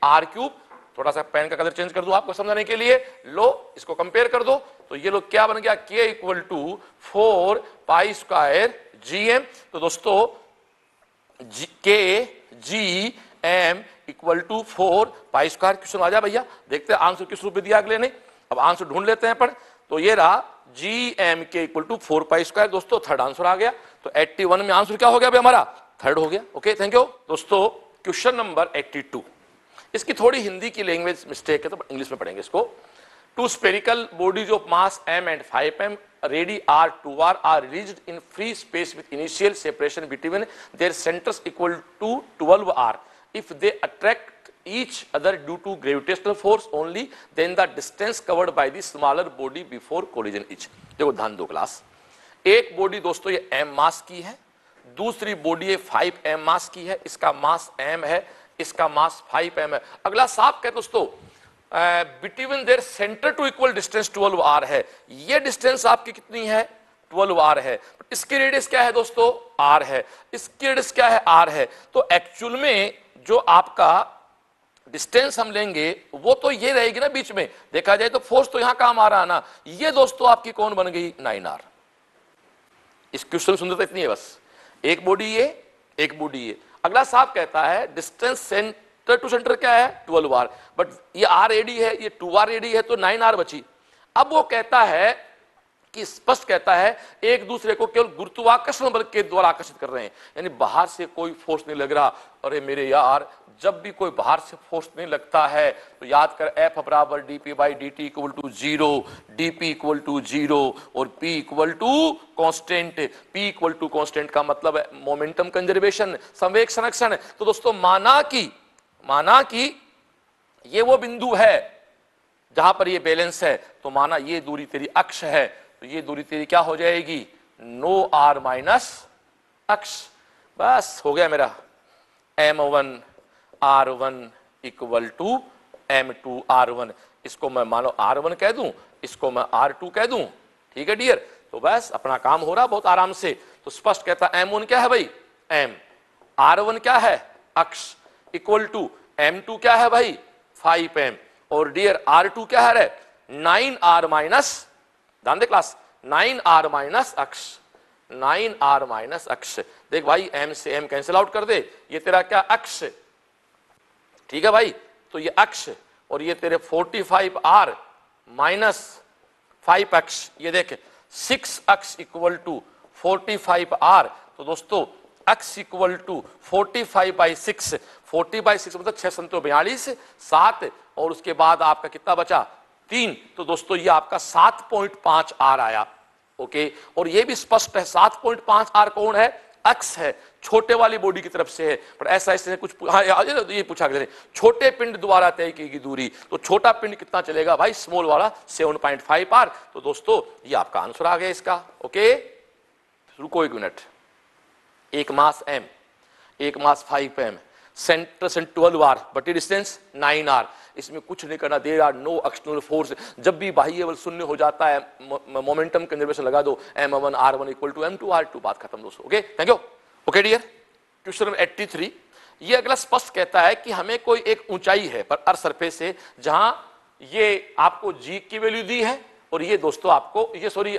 A: आर क्यूब। थोड़ा सा पेन का कलर चेंज कर दो आपको समझाने के लिए, लो इसको कंपेयर कर दो, तो ये लोग क्या बन गया k equal to 4π square g m. तो दोस्तों k g m equal to 4π square. Question आ जाए भैया, देखते हैं आंसर किस रूप में दिया अगले ने। अब आंसर ढूंढ लेते हैं पर, तो ये रहा जी एम के इक्वल टू 4π स्क्वायर। दोस्तों थर्ड आंसर आ गया, तो 81 में आंसर क्या हो गया भाई हमारा, थर्ड हो गया। ओके थैंक यू दोस्तों। क्वेश्चन नंबर 82, इसकी थोड़ी हिंदी की लैंग्वेज मिस्टेक है तो इंग्लिश में पढ़ेंगे इसको। Two spherical bodies of mass m and 5m radii r2r are released in free space with initial separation between their centers equal to 12r. If they attract each other due to gravitational force only, then the distance covered by the smaller body before collision is। देखो ध्यान दो क्लास, एक बॉडी दोस्तों ये m मास की है, दूसरी बॉडी ये 5m मास की है, इसका मास m है, इसका मास 5m है। अगला साफ कहते दोस्तों between their centre to equal distance 12r है। ये डिस्टेंस आपकी कितनी है 12r है, इसकी रेडियस क्या है दोस्तों r है, इसकी रेडियस क्या है r है। तो एक्चुअल में जो आपका डिस्टेंस हम लेंगे वो तो ये रहेगी ना बीच में, देखा जाए तो फोर्स तो यहां काम आ रहा है ना। ये दोस्तों आपकी कौन बन गई 9r। इस क्वेश्चन सुंदरता इतनी है बस, एक बॉडी ये एक बॉडी ये। अगला साफ कहता है डिस्टेंस सेंटर टू सेंटर क्या है 12r, बट ये r एडी है, ये 2r एडी है, तो 9r बची। अब वो कहता है कि स्पष्ट कहता है एक दूसरे को केवल गुरुत्वाकर्षण बल के द्वारा आकर्षित कर रहे हैं, यानी बाहर से कोई फोर्स नहीं लग रहा। अरे मेरे यार, जब भी कोई बाहर से फोर्स नहीं लगता है तो याद कर F बराबर dp/dt equal to 0, dp equal to 0 और p equal to constant. p equal to constant का मतलब है मोमेंटम कंजर्वेशन, संवेग संरक्षण। तो दोस्तों माना कि ये वो बिंदु है जहां पर ये बैलेंस है, तो माना ये दूरी तेरी अक्ष है, तो ये दूरी तेरी क्या हो जाएगी नो r माइनस अक्ष। बस हो गया मेरा m1 r1 equal to m2 r1। इसको मैं मानो r1 कह दूं, इसको मैं r2 कह दूं, ठीक है डियर। तो बस अपना काम हो रहा बहुत आराम से। तो स्पष्ट कहता m1 क्या है भाई m, r1 क्या है अक्ष, इक्वल टू m2 क्या है भाई 5m, और डियर r2 क्या है 9r माइनस, ध्यान दे क्लास 9r माइनस अक्ष, 9r माइनस अक्ष। देख भाई m से m कैंसिल आउट कर दे, ये तेरा क्या अक्ष, ठीक है भाई। तो ये अक्ष और ये तेरे 45r माइनस 5 अक्ष, ये देख 6 अक्ष इक्वल टू 45r। तो दोस्तों अक्ष इक्वल टू 45/6, 40/6 मतलब 6 संतो 42, 7 और उसके बाद आपका कितना बचा 3। तो दोस्तों ये आपका 7.5 r आया। ओके, और ये भी स्पष्ट है 7.5 r कौन है अक्ष है, छोटे वाली बॉडी की तरफ से है। पर ऐसा इसने कुछ ये पूछा गया छोटे पिंड द्वारा तय की गई दूरी, तो छोटा पिंड कितना चलेगा भाई स्मॉल वाला 7.5 r। तो दोस्तों ये आपका आंसर आ गया इसका। ओके रुको एक मिनट, एक मास m, एक मास 5m, सेंटर से 12R, बटी डिस्टेंस 9R। इसमें कुछ नहीं करना, there are no external force. जब भी बाह्य बल शून्य हो जाता है, मोमेंटम कंजर्वेशन लगा दो, m1 r1 equal to m2 r2, बात खत्म दोस्तों। Okay, thank you. Okay dear, question number 83, ये अगला स्पष्ट कहता है कि हमें कोई एक ऊंचाई है पर अर्थ सरफेस से, जहां ये आपको g की वैल्यू दी है और ये दोस्तों आपको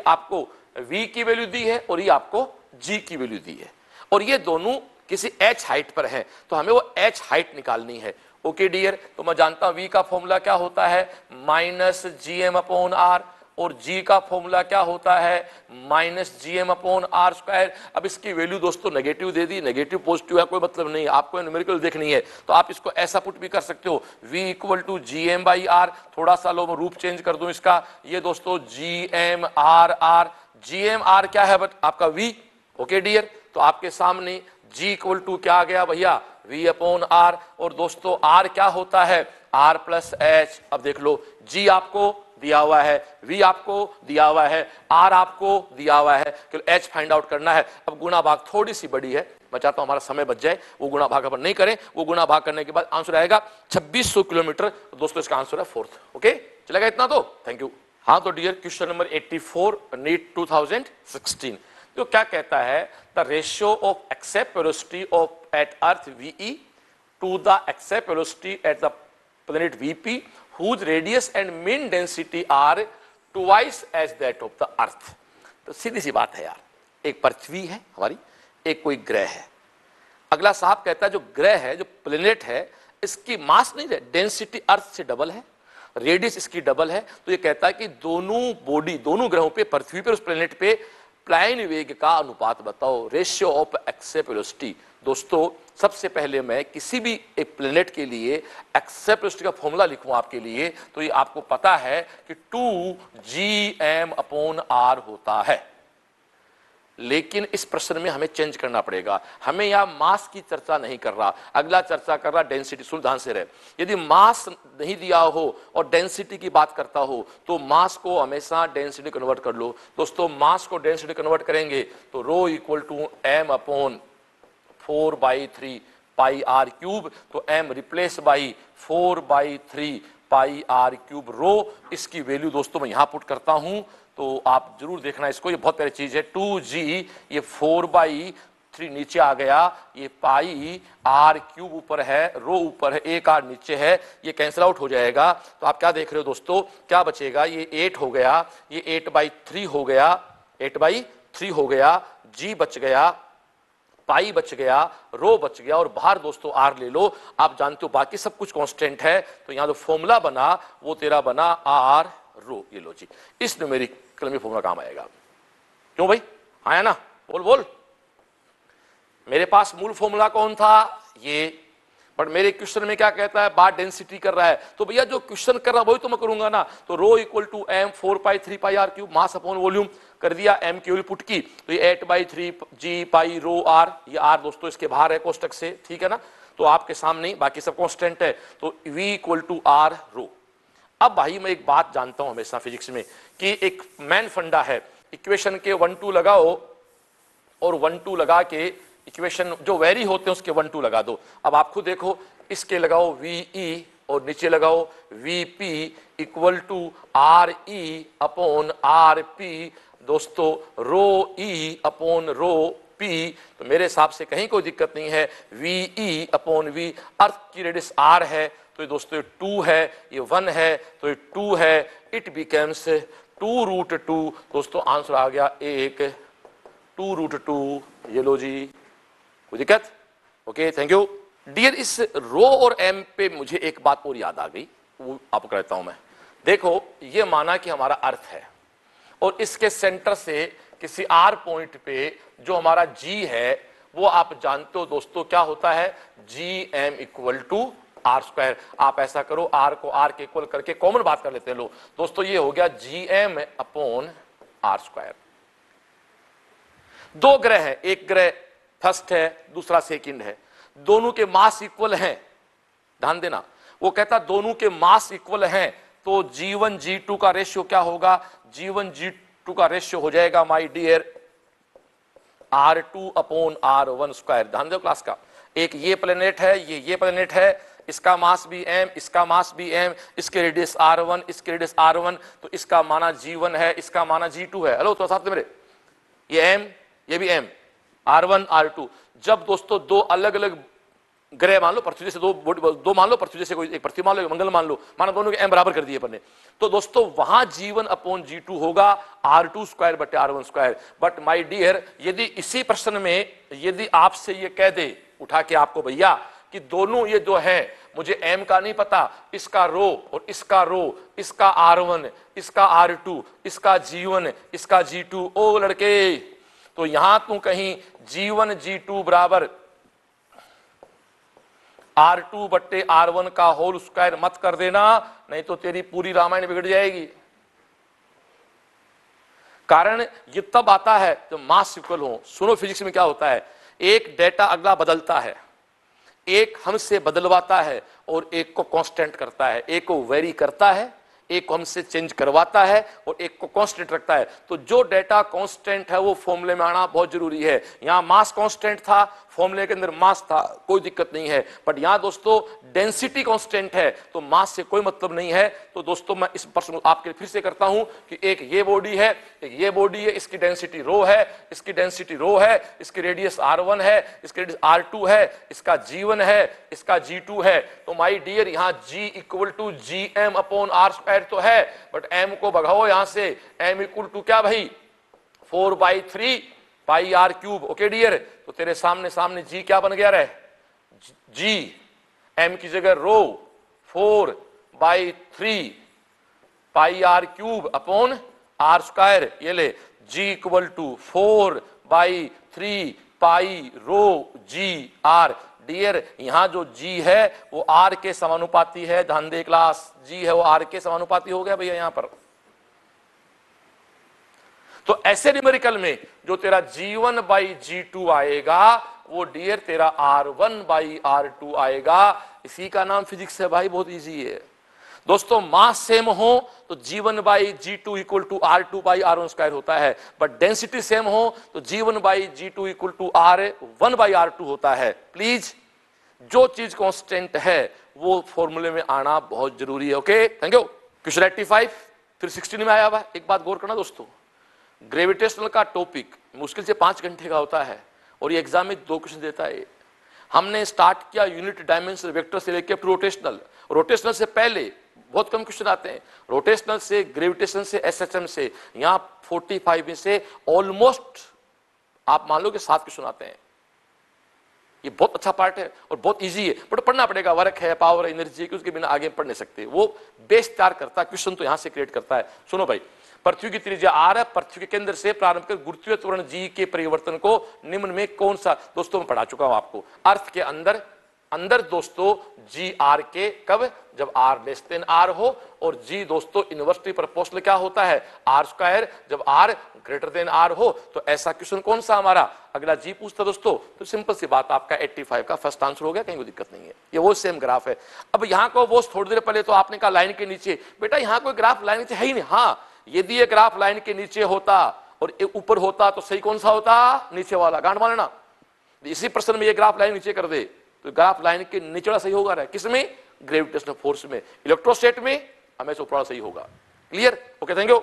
A: आपको v की वैल्यू दी है और ये आपको g की वैल्यू दी है, और ये दोनों किसी h हाइट पर है, तो हमें वो h हाइट निकालनी है। ओके डियर, तो मैं जानता हूं v का फॉर्मूला क्या होता है, माइनस gm अपॉन r, और g का फॉर्मूला क्या होता है, minus gm upon r square. अब इसकी वैल्यू दोस्तों नेगेटिव दे दी, नेगेटिव पॉजिटिव है कोई मतलब नहीं, आपको न्यूमेरिकल देखनी है, तो आप इसको ऐसा पुट भी कर सकते हो, v equal to gm by r। थोड़ा सा लो मैं रूप चेंज कर दूं इसका, ये दोस्तों gm r, gm r क्या है बट आपका v। ओके डियर, तो आपके सामने g इक्वल टू क्या आ गया भैया, v अपॉन r, और दोस्तों r क्या होता है, r प्लस h। अब देख लो, g आपको दिया हुआ है, v आपको दिया हुआ है, r आपको दिया हुआ है, केवल h फाइंड आउट करना है। अब गुणा भाग थोड़ी सी बड़ी है, मैं चाहता हूं हमारा समय बच जाए, वो गुणा भाग अपन नहीं करें, वो गुणा भाग करने के बाद आंसर आएगा 2600 किलोमीटर। दोस्तों इसका आंसर है 4th। ओके, चलेगा इतना तो, थैंक यू। हाँ तो डियर, क्वेश्चन नंबर 84 नीट 2016, तो क्या कहता है, the ratio of accept velocity of eight earth VE to the accept velocity at the planet VP whose radius and mean density are twice as that of the earth। तो सीधी सी बात है यार, एक पृथ्वी है हमारी, एक कोई ग्रह है। अगला साहब कहता है जो ग्रह है, जो प्लेनेट है, इसकी मास नहीं है, डेंसिटी अर्थ से डबल है, रेडियस इसकी डबल है। तो ये कहता है कि दोनों बॉडी, दोनों ग्रहों पे, पृथ्वी पे, उस प्लेनेट पे प्लाइन वेग का अनुपात बताओ, रेशियो ऑफ एक्सेप्ट वेलोसिटी। दोस्तों सबसे पहले मैं किसी भी एक प्लेनेट के लिए एक्सेप्ट वेलोसिटी का फॉर्मूला लिखूं आपके लिए, तो ये आपको पता है कि 2gm अपॉन r होता है। लेकिन इस प्रश्न में हमें चेंज करना पड़ेगा, हमें यहां मास की चर्चा नहीं कर रहा, अगला चर्चा कर रहा डेंसिटी। सुन ध्यान से रहे, यदि मास नहीं दिया हो और डेंसिटी की बात करता हो, तो मास को हमेशा डेंसिटी कन्वर्ट कर लो। दोस्तों मास को डेंसिटी कन्वर्ट करेंगे तो rho equal to m upon 4/3 pi r cube, तो m replace by 4/3 pi r cube rho. इसकी वैल्यू दोस्तों मैं यहां पुट करता हूं, तो आप जरूर देखना इसको, ये बहुत प्यारी चीज है। 2g, ये 4/3 नीचे आ गया, ये पाई r क्यूब ऊपर है, रो ऊपर है, एक r नीचे है, ये कैंसिल आउट हो जाएगा। तो आप क्या देख रहे हो दोस्तों, क्या बचेगा, ये 8 हो गया, ये 8/3 हो गया, 8/3 हो गया, g बच गया, पाई बच गया, रो बच गया, और बाहर दोस्तों आर ले लो। आप जानते हो बाकी सब कुछ कांस्टेंट है, तो यहां जो फॉर्मूला बना वो तेरा बना आर रो। ये लो जी, इस न्यूमेरिकल में फॉर्मूला काम आएगा। क्यों भाई, आया ना, बोल बोल। मेरे पास मूल फॉर्मूला कौन था, ये, बट मेरे क्वेश्चन में क्या कहता है, बार डेंसिटी कर रहा है, तो भैया जो क्वेश्चन कर रहा है वही तो मैं करूंगा ना। तो rho equal to m 4/3 pi r cube, mass upon volume कर दिया, m की वैल्यू पुट की, तो ये 8/3 g पाई रो r, ये r दोस्तों इसके बाहर है कोष्टक से, ठीक है ना, तो आपके सामने बाकी सब कांस्टेंट है, तो v इक्वल टू r रो। अब भाई मैं एक बात जानता हूं हमेशा फिजिक्स में कि एक मैन फंडा है, इक्वेशन के 1-2 लगाओ और 1-2 लगा के इक्वेशन जो वेरी होते हैं उसके 1-2 लगा दो। अब आप खुद देखो, इसके लगाओ VE और नीचे लगाओ VP equal to RE upon RP, दोस्तों rho E upon rho P। तो मेरे हिसाब से कहीं कोई दिक्कत नहीं है, VE अपॉन V, अर्थ की रेडियस R है, तो ये दोस्तों 2 है, ये 1 है, तो ये 2 है, इट बिकम्स 2√2। दोस्तों आंसर आ गया 2√2। ये लो जी, कोई दिक्कत? Okay, thank you dear. इस रो और एम पे मुझे एक बात और याद आ गई, वो आपको कहता हूं मैं। देखो, ये माना कि हमारा अर्थ है और इसके सेंटर से किसी आर पॉइंट पे जो हमारा जी है, वो आप जानते हो दोस्तों क्या होता है, gm equal to r square. आप ऐसा करो, आर को आर के इक्वल करके कॉमन बात कर लेते हैं लो, दोस्तों ये हो गया gm अपॉन आर स्क्वायर। दो ग्रह है, एक ग्रह फर्स्ट है, दूसरा सेकंड है, दोनों के मास इक्वल हैं, ध्यान देना, वो कहता दोनों के मास इक्वल हैं, तो G1 G2 का रेशियो क्या होगा, G1 G2 का रेशियो हो जाएगा my dear R2 upon R1 square. ध्यान दो क्लास का, एक ये प्लेनेट है, ये प्लेनेट है, इसका मास भी m, इसका मास भी m, इसके रेडियस r1, इसके रेडियस r1, तो इसका माना g1 है, इसका माना g2 है। हेलो तो साथ में मेरे, ये m, ये भी m, r1 r2। जब दोस्तों दो अलग अलग ग्रह मान लो, पृथ्वी जैसे दो मान लो, पृथ्वी जैसे कोई एक पृथ्वी मान लो, मंगल मान लो, माना दोनों के m बराबर कर दिए अपन ने, तो दोस्तों वहां g1 अपॉन g2 होगा r2 स्क्वायर बटे r1 square. But my dear, यदि इसी प्रश्न में यदि आपसे ये कह दे उठा के आपको भैया कि दोनों ये जो है मुझे m का नहीं पता, इसका रो और इसका रो, इसका r1, इसका r2, इसका g1, इसका g2, ओ लड़के, तो यहां तू कहीं g1 g2 बराबर R2 बट्टे R1 का होल स्क्वायर मत कर देना, नहीं तो तेरी पूरी रामायण बिगड़ जाएगी। कारण ये तब आता है जब मास इक्वल हो। सुनो फिजिक्स में क्या होता है, एक डेटा अगला बदलता है, एक हमसे बदलवाता है और एक को कांस्टेंट करता है, एक को वेरी करता है, एक को हमसे चेंज करवाता है और एक को कांस्टेंट रखता है। तो जो डेटा कांस्टेंट है वो फॉर्मूले में आना बहुत जरूरी है। यहां मास कांस्टेंट था, फॉर्मूले के अंदर मास था, कोई दिक्कत नहीं है। बट यहां दोस्तों डेंसिटी कांस्टेंट है, तो मास से कोई मतलब नहीं है। तो दोस्तों मैं इस प्रश्न आपके फिर से करता हूं कि एक ये बॉडी है, एक ये बॉडी है, इसकी डेंसिटी रो है, इसकी डेंसिटी रो है, इसकी रेडियस r1 है, इसकी रेडियस r2 है, इसका g1 है, इसका g2 है। तो माय डियर यहां g equal to gm upon r square तो है, बट m को भगाओ यहां से, m इक्वल टू क्या भाई 4/3 pi r cube. Okay dear, तो तेरे सामने सामने जी क्या बन गया रहे, जी एम की जगह rho 4/3 pi r cube upon r square. ये ले g equal to 4/3 pi rho g r. Dear यहां जो जी है वो आर के समानुपाती है, ध्यान दे क्लास, जी है वो आर के समानुपाती हो गया भैया यहां पर। तो ऐसे न्यूमेरिकल में जो तेरा g1/g2 आएगा वो डियर तेरा r1/r2 आएगा। इसी का नाम फिजिक्स है भाई, बहुत इजी है दोस्तों। मास सेम हो तो g1/g2 equal to r2/r1 square होता है, बट डेंसिटी सेम हो तो g1/g2 इक्वल टू r1/r2 होता है। प्लीज जो चीज कांस्टेंट है वो फॉर्मूले में आना बहुत जरूरी है। Okay thank you. क्वेश्चन 85 फिर 16 में आया हुआ। एक बात गौर करना दोस्तों, ग्रेविटेशनल का टॉपिक मुश्किल से 5 घंटे का होता है और ये एग्जाम में 2 क्वेश्चन देता है। हमने स्टार्ट किया यूनिट डायमेंशन वेक्टर से लेकर रोटेशनल, रोटेशनल से पहले बहुत कम क्वेश्चन आते हैं, रोटेशनल से, ग्रेविटेशन से, एसएचएम से, यहां 45 में से ऑलमोस्ट आप मान लो कि 7 क्वेश्चन आते हैं। ये बहुत अच्छा पार्ट है और बहुत इजी है, बट पढ़ना पड़ेगा, वर्क है, पावर, एनर्जी की, उसके बिना आगे पढ़ नहीं सकते। वो बेस तैयार करता है, क्वेश्चन तो यहां से क्रिएट करता है। सुनो भाई, पृथ्वी की त्रिज्या r है, पृथ्वी के केंद्र से प्रारंभ कर गुरुत्वीय त्वरण g के परिवर्तन को निम्न में कौन सा, दोस्तों मैं पढ़ा चुका हूं आपको। अर्थ के अंदर अंदर दोस्तों g r के कब, जब r लेस देन r हो, और g दोस्तों इनवर्सली प्रोपोर्शनल क्या होता है r स्क्वायर, जब r ग्रेटर देन r हो। तो ऐसा क्वेश्चन कौन सा हमारा अगला जी पूछता दोस्तों, तो सिंपल सी बात, आपका 85 का फर्स्ट आंसर हो गया, कहीं कोई दिक्कत नहीं है। ये वो सेम ग्राफ है। अब यहां को वो थोड़ी देर पहले तो आपने कहा लाइन के नीचे, बेटा यहां कोई ग्राफ लाइन नीचे है ही नहीं। हाँ, यदि ये ग्राफ लाइन के नीचे होता और ऊपर होता तो सही कौन सा होता, नीचे वाला, गांठ मारना। इसी प्रश्न में ये ग्राफ लाइन नीचे कर दे तो ग्राफ लाइन के नीचे वाला सही होगा रहा, किसमें, ग्रेविटेशनल फोर्स में। इलेक्ट्रोस्टैट में हमेशा ऊपर वाला सही होगा। Clear, okay thank you.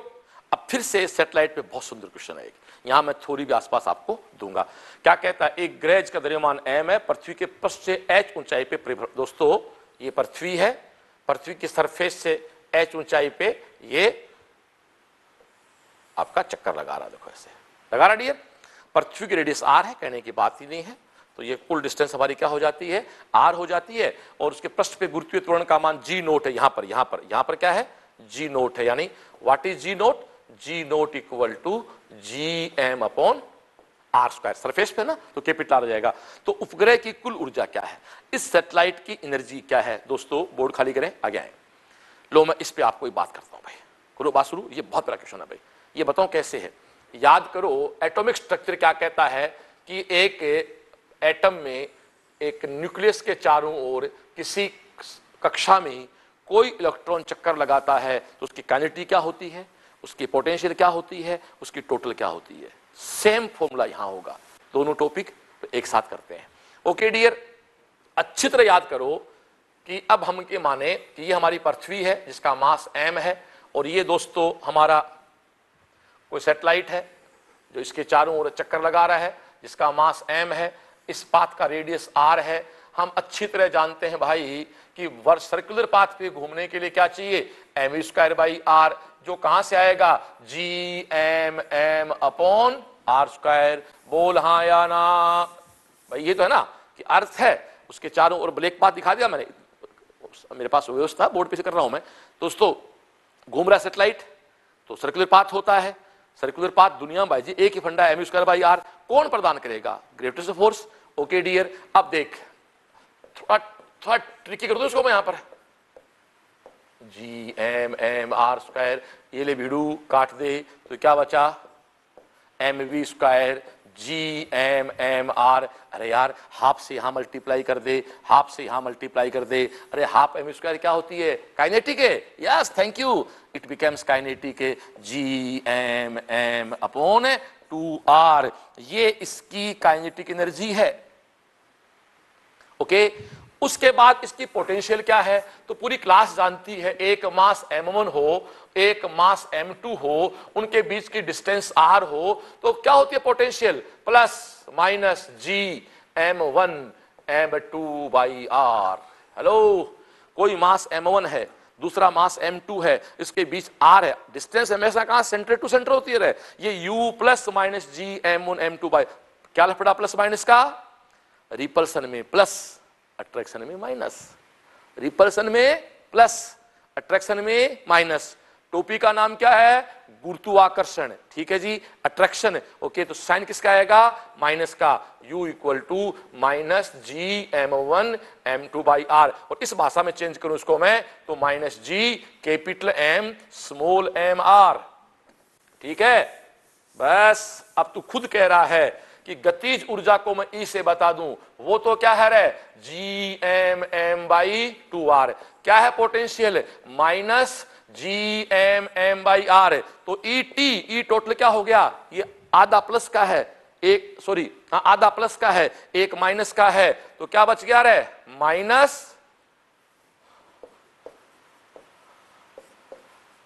A: अब फिर से सैटेलाइट पे बहुत सुंदर क्वेश्चन है, यहां मैं थोड़ी भी आसपास आपको दूंगा। क्या कहता है, एक ग्रह का द्रव्यमान m है, पृथ्वी के पृष्ठ से h ऊंचाई पे, दोस्तों ये पृथ्वी है, पृथ्वी की सरफेस से h ऊंचाई पे ये आपका चक्कर लगा रहा, देखो ऐसे लगा रहा डियर। पृथ्वी की रेडियस r है, कहने की बात ही नहीं है। तो ये कुल डिस्टेंस हमारी क्या हो जाती है, r हो जाती है, और उसके पृष्ठ पे गुरुत्वीय त्वरण का मान g नोट है। यहां पर क्या है, g नोट है, यानी what is g naught, g naught equal to gm upon r square. Surface पे ना तो कैपिटल आ जाएगा। तो उपग्रह की कुल ऊर्जा क्या है, इस सैटेलाइट की एनर्जी क्या है दोस्तों, बोर्ड खाली करें, आगे आए। लो मैं इस पे आपको एक बात करता हूं भाई, करो बात शुरू। ये बहुत बड़ा क्वेश्चन है भाई, ये बताओ कैसे है। याद करो एटॉमिक स्ट्रक्चर क्या कहता है कि एक एटम में एक न्यूक्लियस के चारों ओर किसी कक्षा में कोई इलेक्ट्रॉन चक्कर लगाता है तो उसकी काइनेटिक क्या होती है, उसकी पोटेंशियल क्या होती है, उसकी टोटल क्या होती है। सेम फॉर्मूला यहां होगा। दोनों टॉपिक तो एक साथ करते हैं। ओके डियर, अच्छी तरह याद करो कि अब हम के माने कि ये हमारी पृथ्वी है जिसका मास m है, और ये दोस्तों हमारा कोई सैटेलाइट है जो इसके चारों ओर चक्कर लगा रहा है जिसका मास m है, इस पाथ का रेडियस r है। हम अच्छी तरह जानते हैं भाई कि वर्ष सर्कुलर पाथ पे घूमने के लिए क्या चाहिए, mv²/r, जो कहां से आएगा, Gmm/r²। बोल हाँ या ना भाई, ये तो है ना कि अर्थ है उसके चारों ओर ब्लैक पाथ दिखा दिया मैंने, मेरे पास व्यवस्था बोर्ड पे से कर रहा हूं मैं। दोस्तों घूम रहा सैटेलाइट तो सर्कुलर पाथ होता है, सर्कुलर पाथ दुनिया भाई जी एक ही फंडा है, mv²/r। कौन प्रदान करेगा, ग्रेविटेशनल फोर्स। ओके डियर, अब देख थोड़ा ट्रिकी कर दो इसको मैं यहां पर, Gmm/r², ये ले भिड़ू काट दे तो क्या बचा, mv² Gmm/r। अरे यार हाफ से यहां मल्टीप्लाई कर दे, हाफ से यहां मल्टीप्लाई कर दे। अरे हाफ mv² क्या होती है, काइनेटिक है। Yes thank you, it becomes kinetic है, Gmm/2r। ये इसकी काइनेटिक एनर्जी है। ओके उसके बाद इसकी पोटेंशियल क्या है, तो पूरी क्लास जानती है, एक मास m1 हो, एक मास m2 हो, उनके बीच की डिस्टेंस r हो, तो क्या होती है potential, plus minus Gm1m2/r। Hello, कोई मास m1 है दूसरा मास m2 है, इसके बीच r है, डिस्टेंस हमेशा कहां, सेंटर टू सेंटर होती है। ये u प्लस माइनस Gm1m2 क्या लफड़ा प्लस माइनस का, रिपल्सन में प्लस अट्रैक्शन में माइनस, रिपल्सन में प्लस अट्रैक्शन में माइनस। टोपी का नाम क्या है, गुरुत्वाकर्षण, ठीक है जी, अट्रैक्शन। ओके तो साइन किसका आएगा, माइनस का, u = -Gm1m2/r। और इस भाषा में चेंज करूं इसको मैं तो -G_M_r। ठीक है, बस अब तू खुद कह रहा है कि गतिज ऊर्जा को मैं E से बता दूं, वो तो क्या है रे, Gmm/2r। क्या है पोटेंशियल, -Gmm/r। तो E टोटल क्या हो गया, ये आधा प्लस का है, एक सॉरी आधा प्लस का है, एक माइनस का है, तो क्या बच गया रे, माइनस,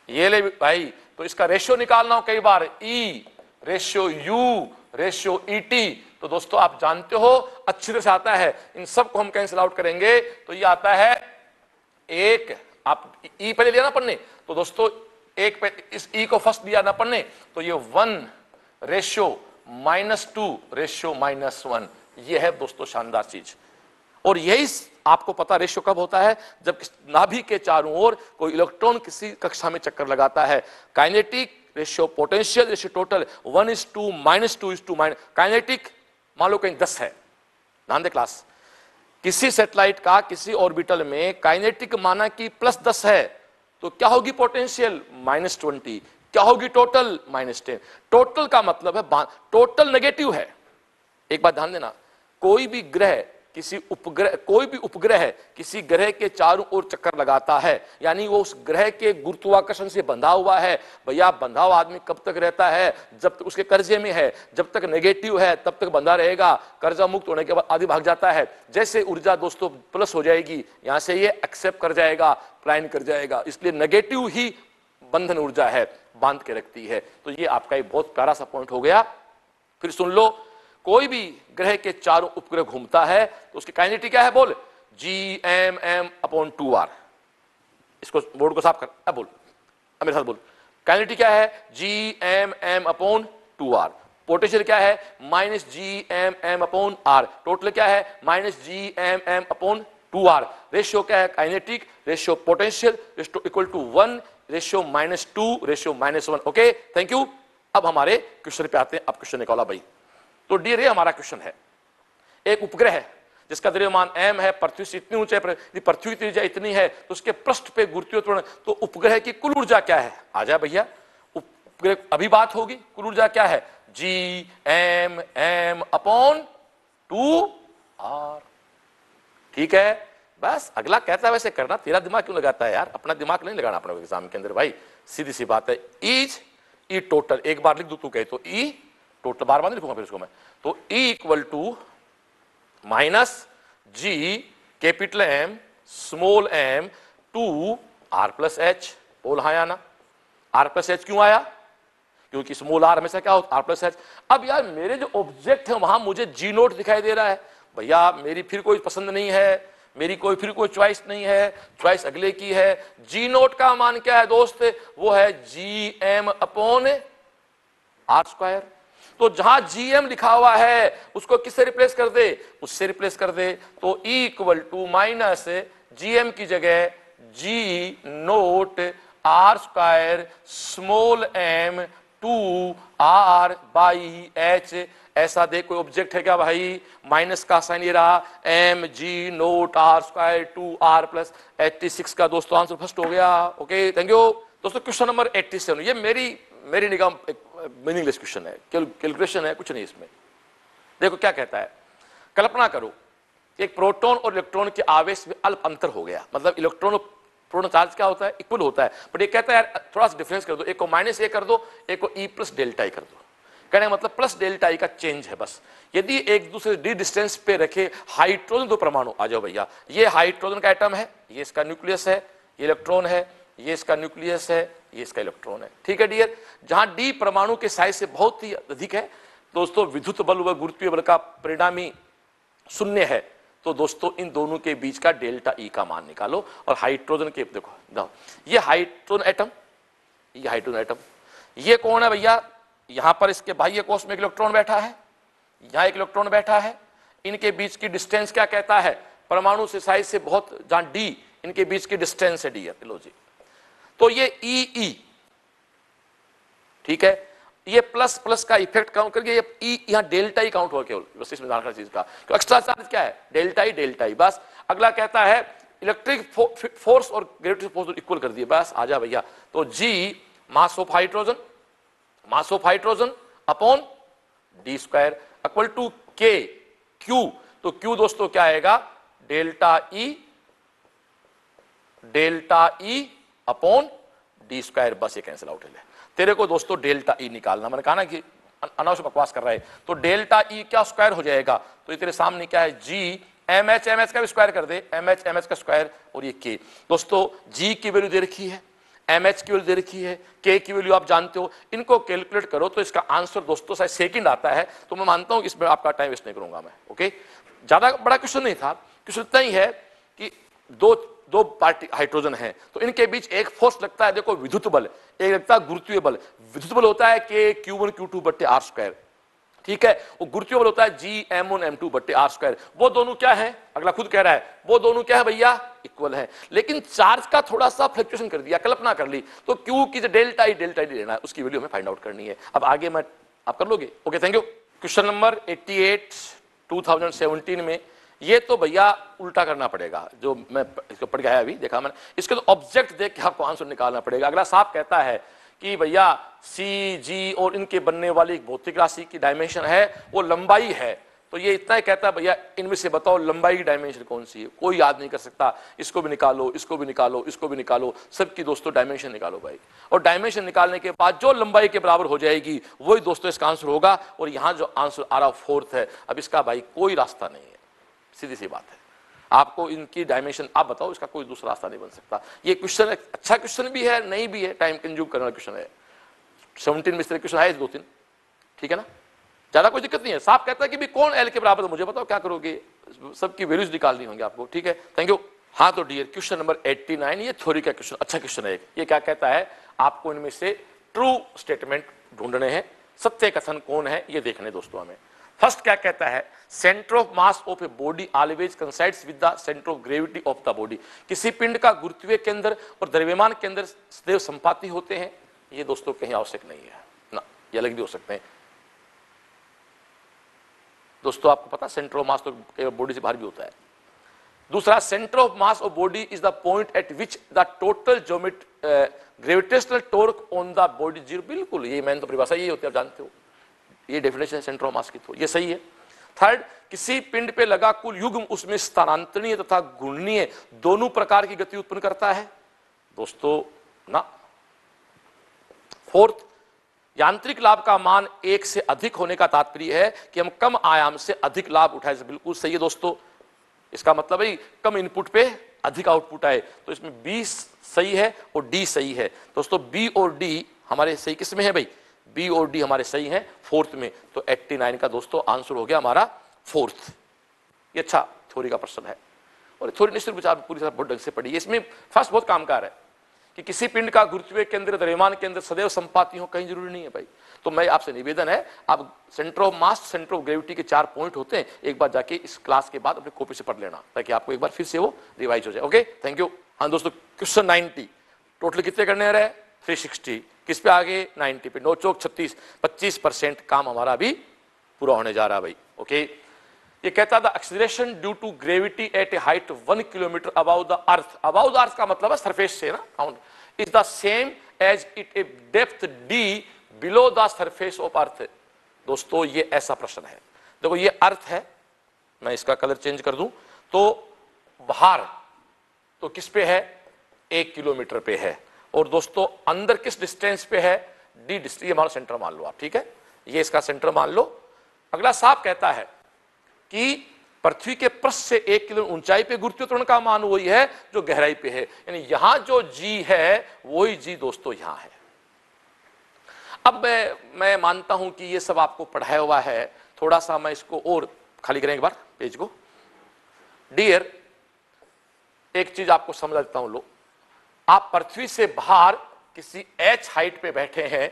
A: ये ले भाई। तो इसका रेशियो निकालना हो कई बार, E ratio U ratio ET। तो दोस्तों आप जानते हो अच्छी तरह से आता है, इन सब को हम कैंसिल आउट करेंगे तो ये आता है एक, आप E पहले लिया ना पढ़ने, तो दोस्तों एक पे इस E को फर्स्ट लिया ना पढ़ने, तो ये 1:-2 रेशियो -1। ये है दोस्तों शानदार चीज। और यही आपको पता रेशियो कब होता है, जब नाभि के चारों ओर कोई इलेक्ट्रॉन किसी कक्षा में चक्कर लगाता है। Kinetic ratio, potential ratio total 1:2 -2:, kinetic मान लो कहीं 10 है, ध्यान दे क्लास, किसी सैटेलाइट का किसी ऑर्बिटल में काइनेटिक माना कि +10 है, तो क्या होगी पोटेंशियल, -20। क्या होगी टोटल, -10। टोटल का मतलब है टोटल नेगेटिव है। एक बात ध्यान देना, कोई भी ग्रह किसी उपग्रह, कोई भी उपग्रह किसी ग्रह के चारों ओर चक्कर लगाता है, यानी वो उस ग्रह के गुरुत्वाकर्षण से बंधा हुआ है। भैया बंधा हुआ आदमी कब तक रहता है, जब तक उसके कर्जे में है, जब तक नेगेटिव है तब तक बंधा रहेगा, कर्जा मुक्त होने के बाद आदि भाग जाता है। जैसे ऊर्जा दोस्तों प्लस हो जाएगी, यहां से ये एक्सेप्ट कर जाएगा, प्लाइन कर जाएगा, इसलिए नेगेटिव ही बंधन ऊर्जा है, बांध के रखती है। तो ये आपका एक बहुत प्यारा सा पॉइंट हो गया। फिर सुन लो, कोई भी ग्रह के चारों उपग्रह घूमता है तो उसकी काइनेटिक क्या है, बोल, Gmm/2r। इसको बोर्ड को साफ कर, अब बोल, अब मेरे साथ बोल, काइनेटिक क्या है, Gmm/2r। पोटेंशियल क्या है, -Gmm/r। टोटल क्या है, -Gmm/2r। रेशियो क्या है, kinetic ratio potential ratio equal to 1 ratio -2 ratio -1। Okay thank you. अब हमारे क्वेश्चन पे आते हैं। अब क्वेश्चन निकाला भाई, तो डियर ये हमारा क्वेश्चन है, एक उपग्रह है जिसका द्रव्यमान m है, पृथ्वी से इतनी ऊंचाई पर, पृथ्वी की त्रिज्या इतनी है, तो उसके पृष्ठ पे गुरुत्वाकर्षण, तो उपग्रह की कुल ऊर्जा क्या है, आ जा भैया, उपग्रह अभी बात होगी, कुल ऊर्जा क्या है, Gmm/2r। ठीक है, बस अगला कहता है वैसे करना, तेरा दिमाग क्यों लगाता है यार, अपना दिमाग नहीं लगाना अपने एग्जाम के अंदर भाई, सीधी सी बात है। इज ई टोटल, एक बार लिख दू तू कहे तो, ई टोटल बार बार नहीं लिखूंगा फिर इसको मैं, तो E = -G capital m small m to r plus h. बोल हाँ या ना? आर प्लस एच क्यों आया? क्योंकि स्मॉल आर हमेशा क्या होता है? R plus h. अब यार मेरे जो ऑब्जेक्ट है वहां मुझे जी नोट दिखाई दे रहा है। भैया मेरी फिर कोई पसंद नहीं है, मेरी फिर कोई चॉइस नहीं है, चॉइस अगले की है। जी नोट का मान क्या है दोस्त? वो है g m upon r square. तो जहां जी एम लिखा हुआ है उसको किससे रिप्लेस कर दे? उससे रिप्लेस कर दे। तो e equal to minus g m की जगह g naught r square small m to r by h. ऐसा देख कोई ऑब्जेक्ट है क्या भाई? माइनस का साइन ये रहा, m g naught r square to r plus 86 का दोस्तों आंसर फर्स्ट हो गया। ओके थैंक यू दोस्तों। क्वेश्चन नंबर 87, ये मेरी निगाह एक मीनिंगलेस क्वेश्चन है, कैलकुलेशन है, कुछ नहीं इसमें। देखो क्या कहता है, कल्पना करो एक प्रोटॉन और इलेक्ट्रॉन के आवेश में अल्प अंतर हो गया, मतलब इलेक्ट्रॉन और प्रोटॉन चार्ज क्या होता है? इक्वल होता है, बट ये कहता है यार थोड़ा सा डिफरेंस कर दो, एक को माइनस ए कर दो, एक को ई प्लस डेल्टा ई कर दो। कहने का मतलब प्लस डेल्टा ई का चेंज है बस। यदि एक दूसरे डी डिस्टेंस पे रखे हाइड्रोजन दो परमाणु, आ जाओ भैया, ये हाइड्रोजन का एटम है, ये इसका न्यूक्लियस है, ये इलेक्ट्रॉन है, ये इसका न्यूक्लियस है, ये इसका इलेक्ट्रॉन है। ठीक है डियर, जहां डी परमाणु के साइज से बहुत ही अधिक है दोस्तों, विद्युत बल व गुरुत्वीय बल का परिणामी शून्य है, तो दोस्तों इन दोनों के बीच का डेल्टा ई का मान निकालो। और हाइड्रोजन के देखो, ये हाइड्रोजन एटम, ये हाइड्रोजन एटम, ये कौन है भैया? यहां पर इसके बाह्य कोश में एक इलेक्ट्रॉन बैठा है, यहां एक इलेक्ट्रॉन बैठा है। इनके बीच की डिस्टेंस क्या कहता है? परमाणु से साइज से बहुत, जहां डी इनके बीच की डिस्टेंस है डी है, लो जी। तो ये ई, ठीक है, ये प्लस प्लस का इफेक्ट काउंट करके ये ई यहां डेल्टा ई काउंट हुआ केवल, बस इसमें जानकर चीज का। तो एक्स्ट्रा चार्ज क्या है? डेल्टा ई बस। अगला कहता है इलेक्ट्रिक फोर्स और ग्रेविटेशनल फोर्स इक्वल कर दिए, बस आ जा भैया। तो g mass of hydrogen upon d square equal to k q. तो क्यू दोस्तों क्या आएगा? Delta e upon d square, बस ये कैंसिल आउट है। तेरे को दोस्तों डेल्टा ई निकालना, मैंने कहा ना कि अनावश्यक बकवास कर रहा है। तो डेल्टा ई क्या स्क्वायर हो जाएगा? तो ये तेरे सामने क्या है? जी एम एच का भी स्क्वायर कर दे, एम एच का स्क्वायर, और ये के। दोस्तों जी की वैल्यू दे रखी है, एम एच की वैल्यू दे रखी है, के की वैल्यू आप जानते हो, इनको कैलकुलेट करो तो इसका आंसर दोस्तों शायद सेकंड आता है। तो मैं मानता हूं कि इसमें आपका टाइम वेस्ट नहीं करूंगा मैं। ओके, ज्यादा बड़ा क्वेश्चन नहीं था, क्वेश्चन इतना ही है कि दो पार्टी हाइड्रोजन है, तो इनके बीच एक फोर्स लगता है, देखो विद्युत बल, एक लगता है गुरुत्वीय बल। विद्युत बल होता है के Q1 Q2 बट्टे आर स्क्वायर, ठीक है, वो गुरुत्वीय बल होता है जी M1 M2 बट्टे आर स्क्वायर। वो दोनों क्या है? अगला खुद कह रहा है, वो दोनों क्या है भैया? इक्वल है। लेकिन चार्ज का थोड़ा सा फ्लक्चुएशन कर दिया, कल्पना कर ली, तो Q की जो डेल्टा ई लेना है, उसकी वैल्यू हमें फाइंड आउट करनी है। अब आगे मैं आप कर लोगे? Okay thank you. Question number 88 2017 में, ये तो भैया उल्टा करना पड़ेगा, जो मैं इसको पढ़ के आया अभी, देखा मैंने, इसके तो ऑब्जेक्ट देख के आपको आंसर निकालना पड़ेगा। अगला साफ कहता है कि भैया सी जी और इनके बनने वाली एक भौतिक राशि की डायमेंशन है, वो लंबाई है। तो ये इतना ही कहता है भैया इनमें से बताओ लंबाई की डायमेंशन कौन सी है? कोई याद नहीं कर सकता, इसको भी निकालो, इसको भी निकालो, इसको भी निकालो, सबकी दोस्तों डायमेंशन निकालो भाई। और डायमेंशन निकालने के बाद जो लंबाई के बराबर हो जाएगी वही दोस्तों इसका आंसर होगा। और यहां जो आंसर आ रहा फोर्थ है, अब इसका भाई कोई रास्ता नहीं है, सीधी सी बात है। आपको इनकी डायमेंशन आप बताओ, इसका कोई दूसरा रास्ता नहीं बन सकता। ये क्वेश्चन अच्छा क्वेश्चन भी है, नहीं भी है, टाइम कंज्यूम करने वाला क्वेश्चन है। 17 में इस तरह क्वेश्चन आए 2-3, ठीक है ना, ज्यादा कोई दिक्कत नहीं है। साफ कहता है कि भी कौन एल के बराबर है, मुझे बताओ क्या करोगे, सबकी वैल्यूज निकालनी होंगी आपको, ठीक है थैंक यू। हाँ तो डियर क्वेश्चन नंबर 89, ये थ्योरी का क्वेश्चन, अच्छा क्वेश्चन है। ये क्या कहता है? आपको इनमें से ट्रू स्टेटमेंट ढूंढने हैं, सत्य कथन कौन है ये देखने दोस्तों हमें। फर्स्ट क्या कहता है? Centre of mass of a body always coincides with the centre of gravity of the body. किसी पिंड का गुरुत्वीय केंद्र और द्रव्यमान केंद्र सदैव संपाती होते हैं। ये दोस्तों कहीं आवश्यक नहीं है ना, ये अलग भी हो सकते हैं दोस्तों। आपको पता सेंटर ऑफ मास तो बॉडी से बाहर भी होता है। दूसरा, centre of mass of body is the point eight which the total gravitational torque on the body zero. बिल्कुल, ये मैंने तो परिभाषा यही होती है, आप जानते हो, ये डेफिनेशन है सेंटर ऑफ मास की, तो ये सही है। थर्ड, किसी पिंड पे लगा कुल युग्म उसमें स्थानांतरणीय तथा घूर्णीय दोनों प्रकार की गति उत्पन्न करता है दोस्तों ना। फोर्थ, यांत्रिक लाभ का मान 1 से अधिक होने का तात्पर्य है कि हम कम आयाम से अधिक लाभ उठाए। बिल्कुल सही है दोस्तों, इसका मतलब है कम इनपुट पे अधिक आउटपुट आए, तो इसमें बी सही है और डी सही है। दोस्तों बी और डी हमारे सही किस में है भाई, बी और डी हमारे सही हैं फोर्थ में, तो 89 का दोस्तों आंसर हो गया हमारा फोर्थ। ये अच्छा थ्योरी का प्रश्न है और थ्योरी निश्चित रूप से आप पूरी तरह बहुत ढंग से पढ़िए। इसमें फर्स्ट बहुत कामकार है कि किसी पिंड का गुरुत्वीय केंद्र द्रव्यमान के अंदर सदैव संपाती हो, कहीं जरूरी नहीं है भाई। तो मैं आपसे निवेदन है, आप centre of mass, centre of gravity के 4 पॉइंट होते हैं, एक बार जाके इस क्लास के बाद अपने कॉपी से पढ़ लेना ताकि आपको एक बार फिर से वो रिवाइज हो जाए। Okay, thank you. हाँ दोस्तों, क्वेश्चन 90 टोटल कितने करने रहे, 360, किस पे आगे 90 पे, 9 चौक 36, 25% काम हमारा अभी पूरा होने जा रहा है भाई। ओके, ये कहता था acceleration due to gravity at a height 1 kilometre above the earth. Above the earth का मतलब है सरफेस से ना, is the same as it a depth d below the surface of earth. दोस्तों ये ऐसा प्रश्न है, देखो ये अर्थ है, मैं इसका कलर चेंज कर दूं तो बाहर तो किस पे है, 1 किलोमीटर पे है, और दोस्तों अंदर किस डिस्टेंस पे है, डी डिस्टेंस, ये हमारा सेंटर मान लो आप, ठीक है, ये इसका सेंटर मान लो। अगला साफ कहता है कि पृथ्वी के पृष्ठ से 1 किलोमीटर ऊंचाई पे गुरुत्वीय त्वरण का मान वही है जो गहराई पे है, यानी यहां जो जी है वही जी दोस्तों यहां है। अब मैं मानता हूं कि ये सब आपको पढ़ाया हुआ है, थोड़ा सा मैं इसको और खाली करें एक बार पेज को। डियर, एक चीज आपको समझा देता हूं, लो आप पृथ्वी से बाहर किसी एच हाइट पे बैठे हैं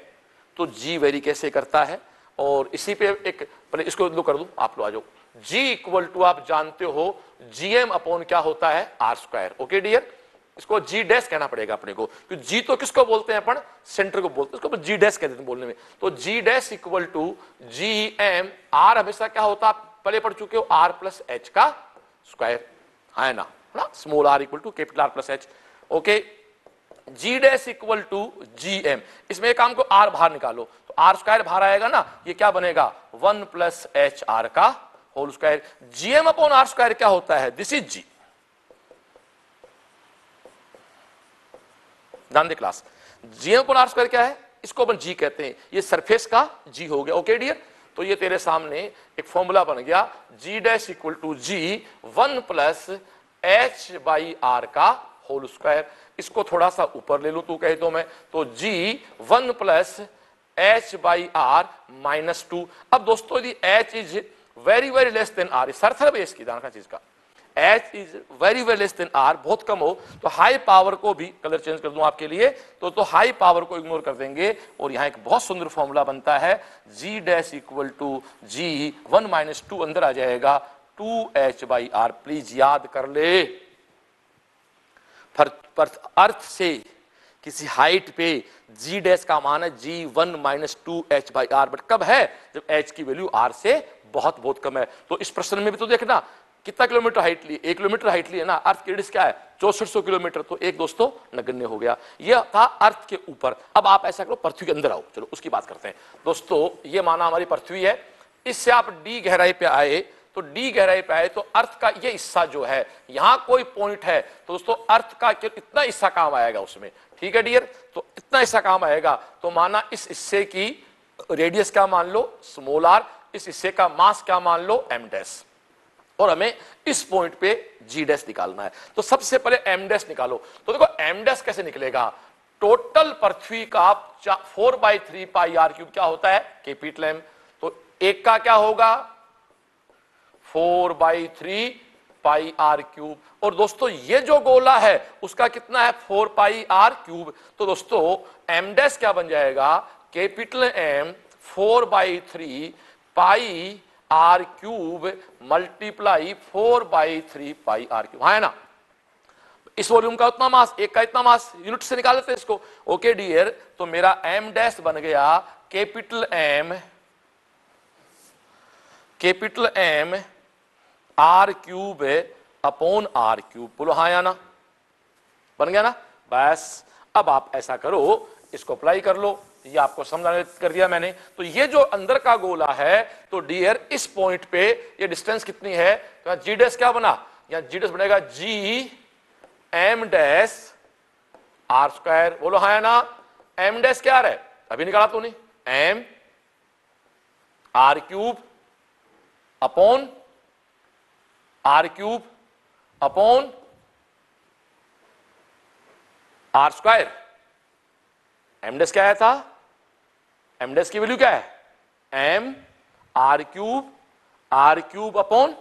A: तो जी वेरी कैसे करता है, और इसी पे एक पहले इसको लो कर दूं, आप लो आ जाओ। जी इक्वल टू आप जानते हो जीएम अपॉन क्या होता है, आर स्क्वायर। ओके डियर, इसको जी डैश कहना पड़ेगा अपने को, क्योंकि जी तो किसको बोलते हैं अपन, सेंटर को बोलते हैं, इसको जी डैश कहते हैं बोलने में। तो g dash equal to g m, r हमेशा क्या होता है, आप पहले पढ़ चुके हो, आर प्लस एच का स्क्वायर है ना, small r equal to capital r plus h. Okay, g dash equal to g m, इसमें एक काम को आर बाहर निकालो तो आर स्क्वायर बाहर आएगा ना, ये क्या बनेगा 1 प्लस एच आर का whole square. GM upon r square क्या होता है, दिस इज जी, ध्यान दे क्लास, जीएम अपॉन आर स्क्वायर क्या है, इसको अपन जी कहते हैं, ये सरफेस का जी हो गया। ओके डियर, तो ये तेरे सामने एक फॉर्मूला बन गया, g dash equal to g 1 plus h by r का होल स्क्वायर। इसको थोड़ा सा ऊपर ले लूं तू कहे तो मैं, तो g 1 plus h by r minus 2। अब दोस्तों यदि h is very very less than r, सर्थ है बेस की जानना चीज का, h is very very less than r, बहुत कम हो तो हाई पावर को भी, कलर चेंज कर दूं आपके लिए, तो हाई पावर को इग्नोर कर देंगे और यहां एक बहुत सुंदर फॉर्मूला बनता है, g dash equal to g 1 minus 2 अंदर आ जाएगा 2h बाई आर। प्लीज याद कर ले, पर अर्थ से किसी हाइट पे जी डैश का मान है g 1 minus 2h by r, but कब है, जब h की वैल्यू r से बहुत बहुत कम है। तो इस प्रश्न में भी तो देखना कितना किलोमीटर हाइट ली, 1 किलोमीटर हाइट ली है ना, अर्थ की रेडियस क्या है 6400 किलोमीटर, तो एक दोस्तों नगण्य हो गया। यह था अर्थ के ऊपर। अब आप ऐसा करो पृथ्वी के अंदर आओ, चलो उसकी बात करते हैं। दोस्तों ये माना हमारी पृथ्वी है, इससे आप डी गहराई पे आए, तो डी गहराई पे आए तो अर्थ का ये हिस्सा जो है, यहां कोई पॉइंट है तो दोस्तों अर्थ का इतना हिस्सा काम आएगा उसमें, ठीक है डियर, तो इतना हिस्सा काम आएगा। तो माना इस हिस्से की रेडियस क्या मान लो स्मॉल आर, इस हिस्से का मास क्या मान लो एम डैश, और हमें इस पॉइंट पे जी डैश निकालना है। तो सबसे पहले एम डैश निकालो। तो देखो एम डैश कैसे निकलेगा, टोटल पृथ्वी का 4/3 पाई आर क्यूब क्या होता है, कैपिटल एम, तो एक का क्या होगा 4/3 पाई आर क्यूब, और दोस्तों ये जो गोला है उसका कितना है 4 पाई आर क्यूब। तो दोस्तों एम डैश क्या बन जाएगा, capital m 4/3 pi r cube multiply 4/3 pi r cube, है ना। इस वॉल्यूम का उतना मास, एक का इतना मास, यूनिट से निकाल लेते हैं इसको। ओके डियर, तो मेरा एम डैश बन गया capital m r cube upon r cube, बोलो हाँ या ना, बन गया ना। बस अब आप ऐसा करो, इसको अप्लाई कर लो, ये आपको समझाने कर दिया मैंने। तो ये जो अंदर का गोला है, तो डियर इस पॉइंट पे ये डिस्टेंस कितनी है, तो जी डैश क्या बना, या जी डैश बनेगा g m dash r square, बोलो हाँ या ना। एम डैश क्या है, अभी निकाला तो नहीं, m r cube upon r cube upon r square. M dash क्या आया था, एम डैश की वैल्यू क्या है, m r cube upon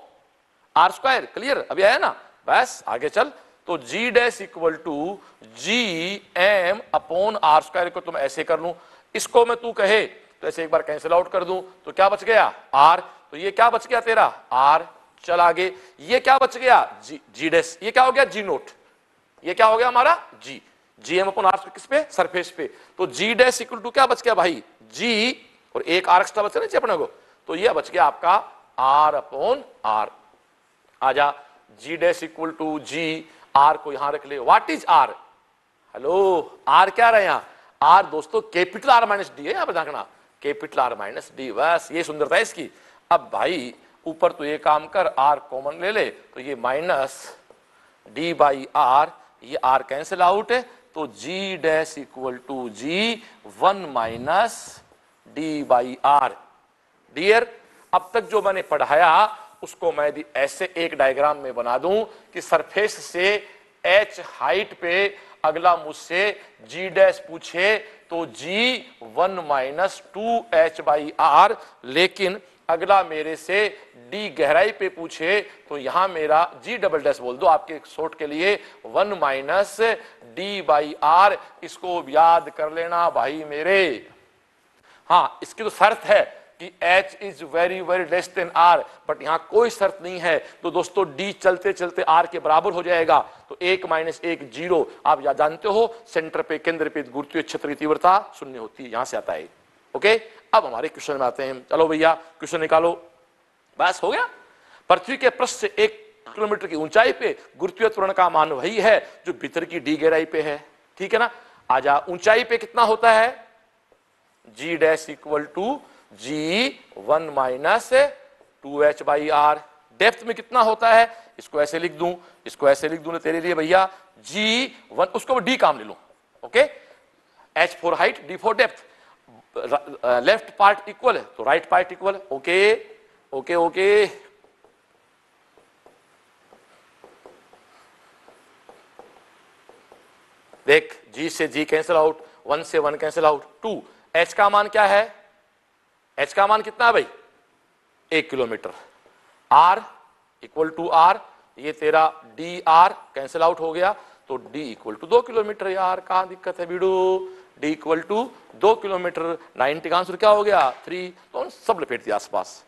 A: r square. Clear, अभी आया ना, बस आगे चल। तो g dash equal to g m upon r square को तुम ऐसे कर लूं, इसको मैं तू कहे तो ऐसे एक बार कैंसिल आउट कर दूं, तो क्या बच गया आर, तो ये क्या बच गया तेरा आर। चल आगे, ये क्या बच गया जी डैश, ये क्या हो गया जी नोट, ये क्या हो गया हमारा जी एम अपॉन आर किस पे, सरफेस पे। तो जी डैश इक्वल टू क्या बच गया भाई जी, और एक आर एक्स्ट्रा बच गया अपने को, तो ये बच गया आपका आर अपॉन आर। आजा, g dash equal to g, r को यहां रख ले। What is r, hello r क्या रहे यहां, आर दोस्तों कैपिटल आर माइनस डी है, यहां पर देखना कैपिटल आर माइनस डी, बस ये सुंदरता है इसकी। अब भाई ऊपर तो ये काम कर, आर कॉमन ले ले, तो ये माइनस डी बाई आर, ये आर कैंसिल आउट है, तो g dash equal to g 1 minus d by r. Dear, अब तक जो मैंने पढ़ाया उसको मैं यदि ऐसे एक डायग्राम में बना दूं कि सरफेस से एच हाइट पे अगला मुझसे जी डैश पूछे तो g 1 minus 2h by are, लेकिन अगला मेरे से डी गहराई पे पूछे तो यहां मेरा जी डबल डैश बोल दो आपके शॉर्ट के लिए 1 माइनस डी बाई आर। इसको याद कर लेना भाई मेरे। हाँ, इसकी तो शर्त है कि h is very very less then r, but यहां कोई शर्त नहीं है, तो दोस्तों d चलते चलते r के बराबर हो जाएगा, तो 1 माइनस 1 0। आप या जानते हो सेंटर पे केंद्र पे गुरुत्वीय क्षेत्र की तीव्रता शून्य होती है, यहां से आता है। ओके, अब हमारे क्वेश्चन में आते हैं। चलो भैया क्वेश्चन निकालो, बस हो गया। पृथ्वी के पृष्ठ से 1 किलोमीटर की ऊंचाई पे गुरुत्वीय त्वरण का मान वही है जो भीतर की डी गहराई पे है, ठीक है ना। आजा, ऊंचाई पे कितना होता है, g dash equal to g 1 minus 2h by r. Depth में कितना होता है, इसको ऐसे लिख दूं, इसको ऐसे लिख दूं तेरे लिए भैया g1, उसको डी काम ले लो। Okay, h for height, d for depth, left part equal है तो right part equal. Okay okay okay, देख g से g कैंसिल आउट, 1 से 1 कैंसिल आउट, 2। h का मान क्या है, h का मान कितना है भाई 1 kilometre. r equal to r, ये तेरा डी आर कैंसिल आउट हो गया, तो d इक्वल टू 2 किलोमीटर। यार कहां दिक्कत है बीडू, d इक्वल टू 2 किलोमीटर। 90 का आंसर क्या हो गया 3, तो सब लपेट दिया आसपास।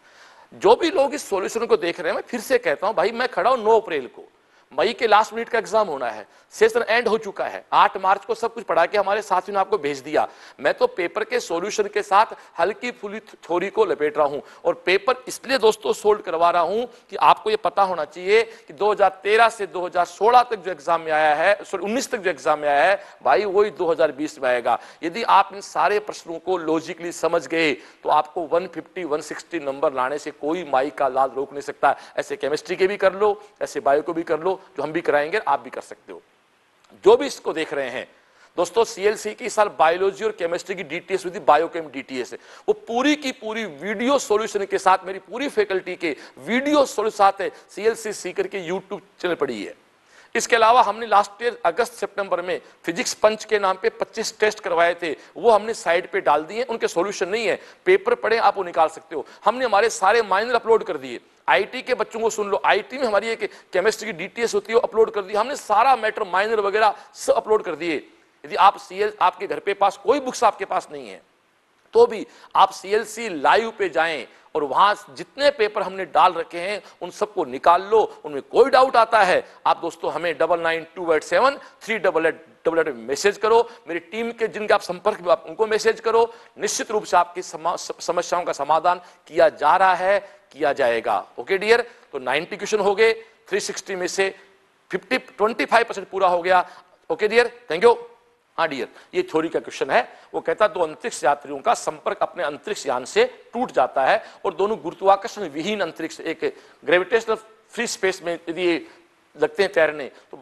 A: जो भी लोग इस सॉल्यूशन को देख रहे हैं, मैं फिर से कहता हूं भाई, मैं खड़ा हूं 9 अप्रैल को, मई के लास्ट मिनट का एग्जाम होना है, सेशन एंड हो चुका है, 8 मार्च को सब कुछ पढ़ा के हमारे साथियों ने आपको भेज दिया। मैं तो पेपर के सॉल्यूशन के साथ हल्की फुल्की थ्योरी को लपेट रहा हूं, और पेपर इसलिए दोस्तों सोल्व करवा रहा हूं कि आपको ये पता होना चाहिए कि 2013 से 2016 तक जो एग्जाम में आया है, सॉरी 19 तक जो एग्जाम में आया है भाई, वही 2020 में आएगा। यदि आप इन सारे प्रश्नों को लॉजिकली समझ गए तो आपको 150 160 नंबर लाने से कोई माई का लाल रोक नहीं सकता। ऐसे केमिस्ट्री के भी कर लो, ऐसे बायो को भी कर लो, जो हम भी कराएंगे आप भी कर सकते हो। जो भी इसको देख रहे हैं दोस्तों, सीएलसी की साल बायोलॉजी और केमिस्ट्री की डीटीएस विद बायोकेम डीटीएस है, वो पूरी की पूरी वीडियो सॉल्यूशन के साथ, मेरी पूरी फैकल्टी के वीडियो सॉल्यूशन साथ है, सीएलसी सीकर के यूट्यूब चैनल पड़ी है। इसके अलावा हमने लास्ट ईयर अगस्त सितंबर में फिजिक्स पंच के नाम पे 25 टेस्ट करवाए थे, वो हमने साइट पे डाल दिए, उनके सॉल्यूशन नहीं है, पेपर पढ़े आप वो निकाल सकते हो। हमने हमारे सारे माइनर अपलोड कर दिए, आईटी के बच्चों को सुन लो, आईटी में हमारी एक केमिस्ट्री की डीटीएस होती है, अपलोड कर दी हमने, सारा मैटर माइनर वगैरह सब अपलोड कर दिए। यदि आप आपके घर पे पास कोई बुक्स आपके पास नहीं है तो भी आप सीएलसी लाइव पे जाएं और वहां जितने पेपर हमने डाल रखे हैं उन सबको निकाल लो। उनमें कोई डाउट आता है आप दोस्तों हमें 9928738888 मैसेज करो, मेरी टीम के जिनके आप संपर्क में आप उनको मैसेज करो। निश्चित रूप से आपकी समस्याओं का समाधान किया जा रहा है, किया जाएगा। ओके डियर, तो 90 क्वेश्चन हो गए, 360 में से 25% पूरा हो गया। Okay dear, thank you. हाँ डियर, ये थ्योरी का क्वेश्चन है, वो कहता है 2 अंतरिक्ष यात्रियों का संपर्क अपने अंतरिक्ष यान से टूट जाता है और दोनों गुरुत्वाकर्षण विहीन अंतरिक्ष एक ग्रेविटेशनल फ्री स्पेस में यदि लगते हैं तैरने, तो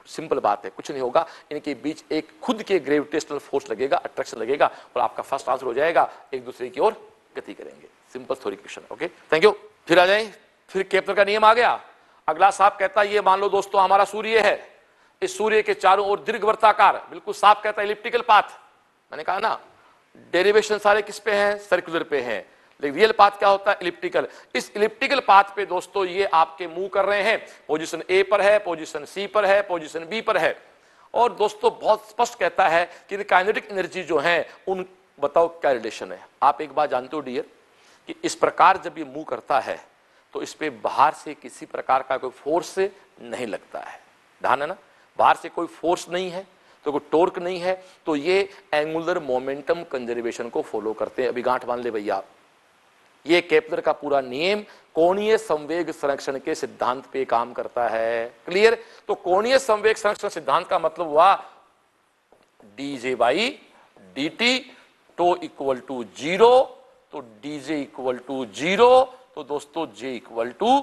A: सिंपल बात है, कुछ नहीं होगा, इनके बीच एक खुद के ग्रेविटेशनल फोर्स लगेगा, अट्रैक्शन लगेगा और आपका फर्स्ट आंसर हो जाएगा, एक दूसरे की ओर गति करेंगे। Simple theory question. Okay, thank you. फिर आ जाए, फिर केपलर का नियम आ गया। अगला साफ कहता है ये मान लो दोस्तों हमारा सूर्य है, इस सूर्य के चारों ओर दीर्घवृत्ताकार, बिल्कुल साफ कहता है इलिप्टिकल पाथ। मैंने कहा ना डेरिवेशन सारे किस पे हैं, सर्कुलर पे हैं, लेकिन रियल पाथ क्या होता है, इलिप्टिकल। इस इलिप्टिकल पाथ पे दोस्तों ये आपके मूव कर रहे हैं, पोजीशन ए पर है, पोजीशन सी पर है, पोजीशन बी पर है। और दोस्तों बहुत स्पष्ट कहता है कि काइनेटिक एनर्जी जो है उन बताओ क्या रिलेशन है। आप एक बात जानते हो डियर कि इस प्रकार जब ये मूव करता है तो इस पे बाहर से किसी प्रकार का कोई फोर्स नहीं लगता है, ध्यान है ना, बाहर से कोई फोर्स नहीं है तो कोई टॉर्क नहीं है, तो ये एंगुलर मोमेंटम कंजर्वेशन को फॉलो करते हैं। अभी गांठ बांध ले भैया, ये केपलर का पूरा नियम कोणीय संवेग संरक्षण के सिद्धांत पे काम करता है। क्लियर? तो कोणीय संवेग संरक्षण सिद्धांत का मतलब हुआ dj by dt to equal to 0, तो dj इक्वल टू 0, तो दोस्तों j इक्वल टू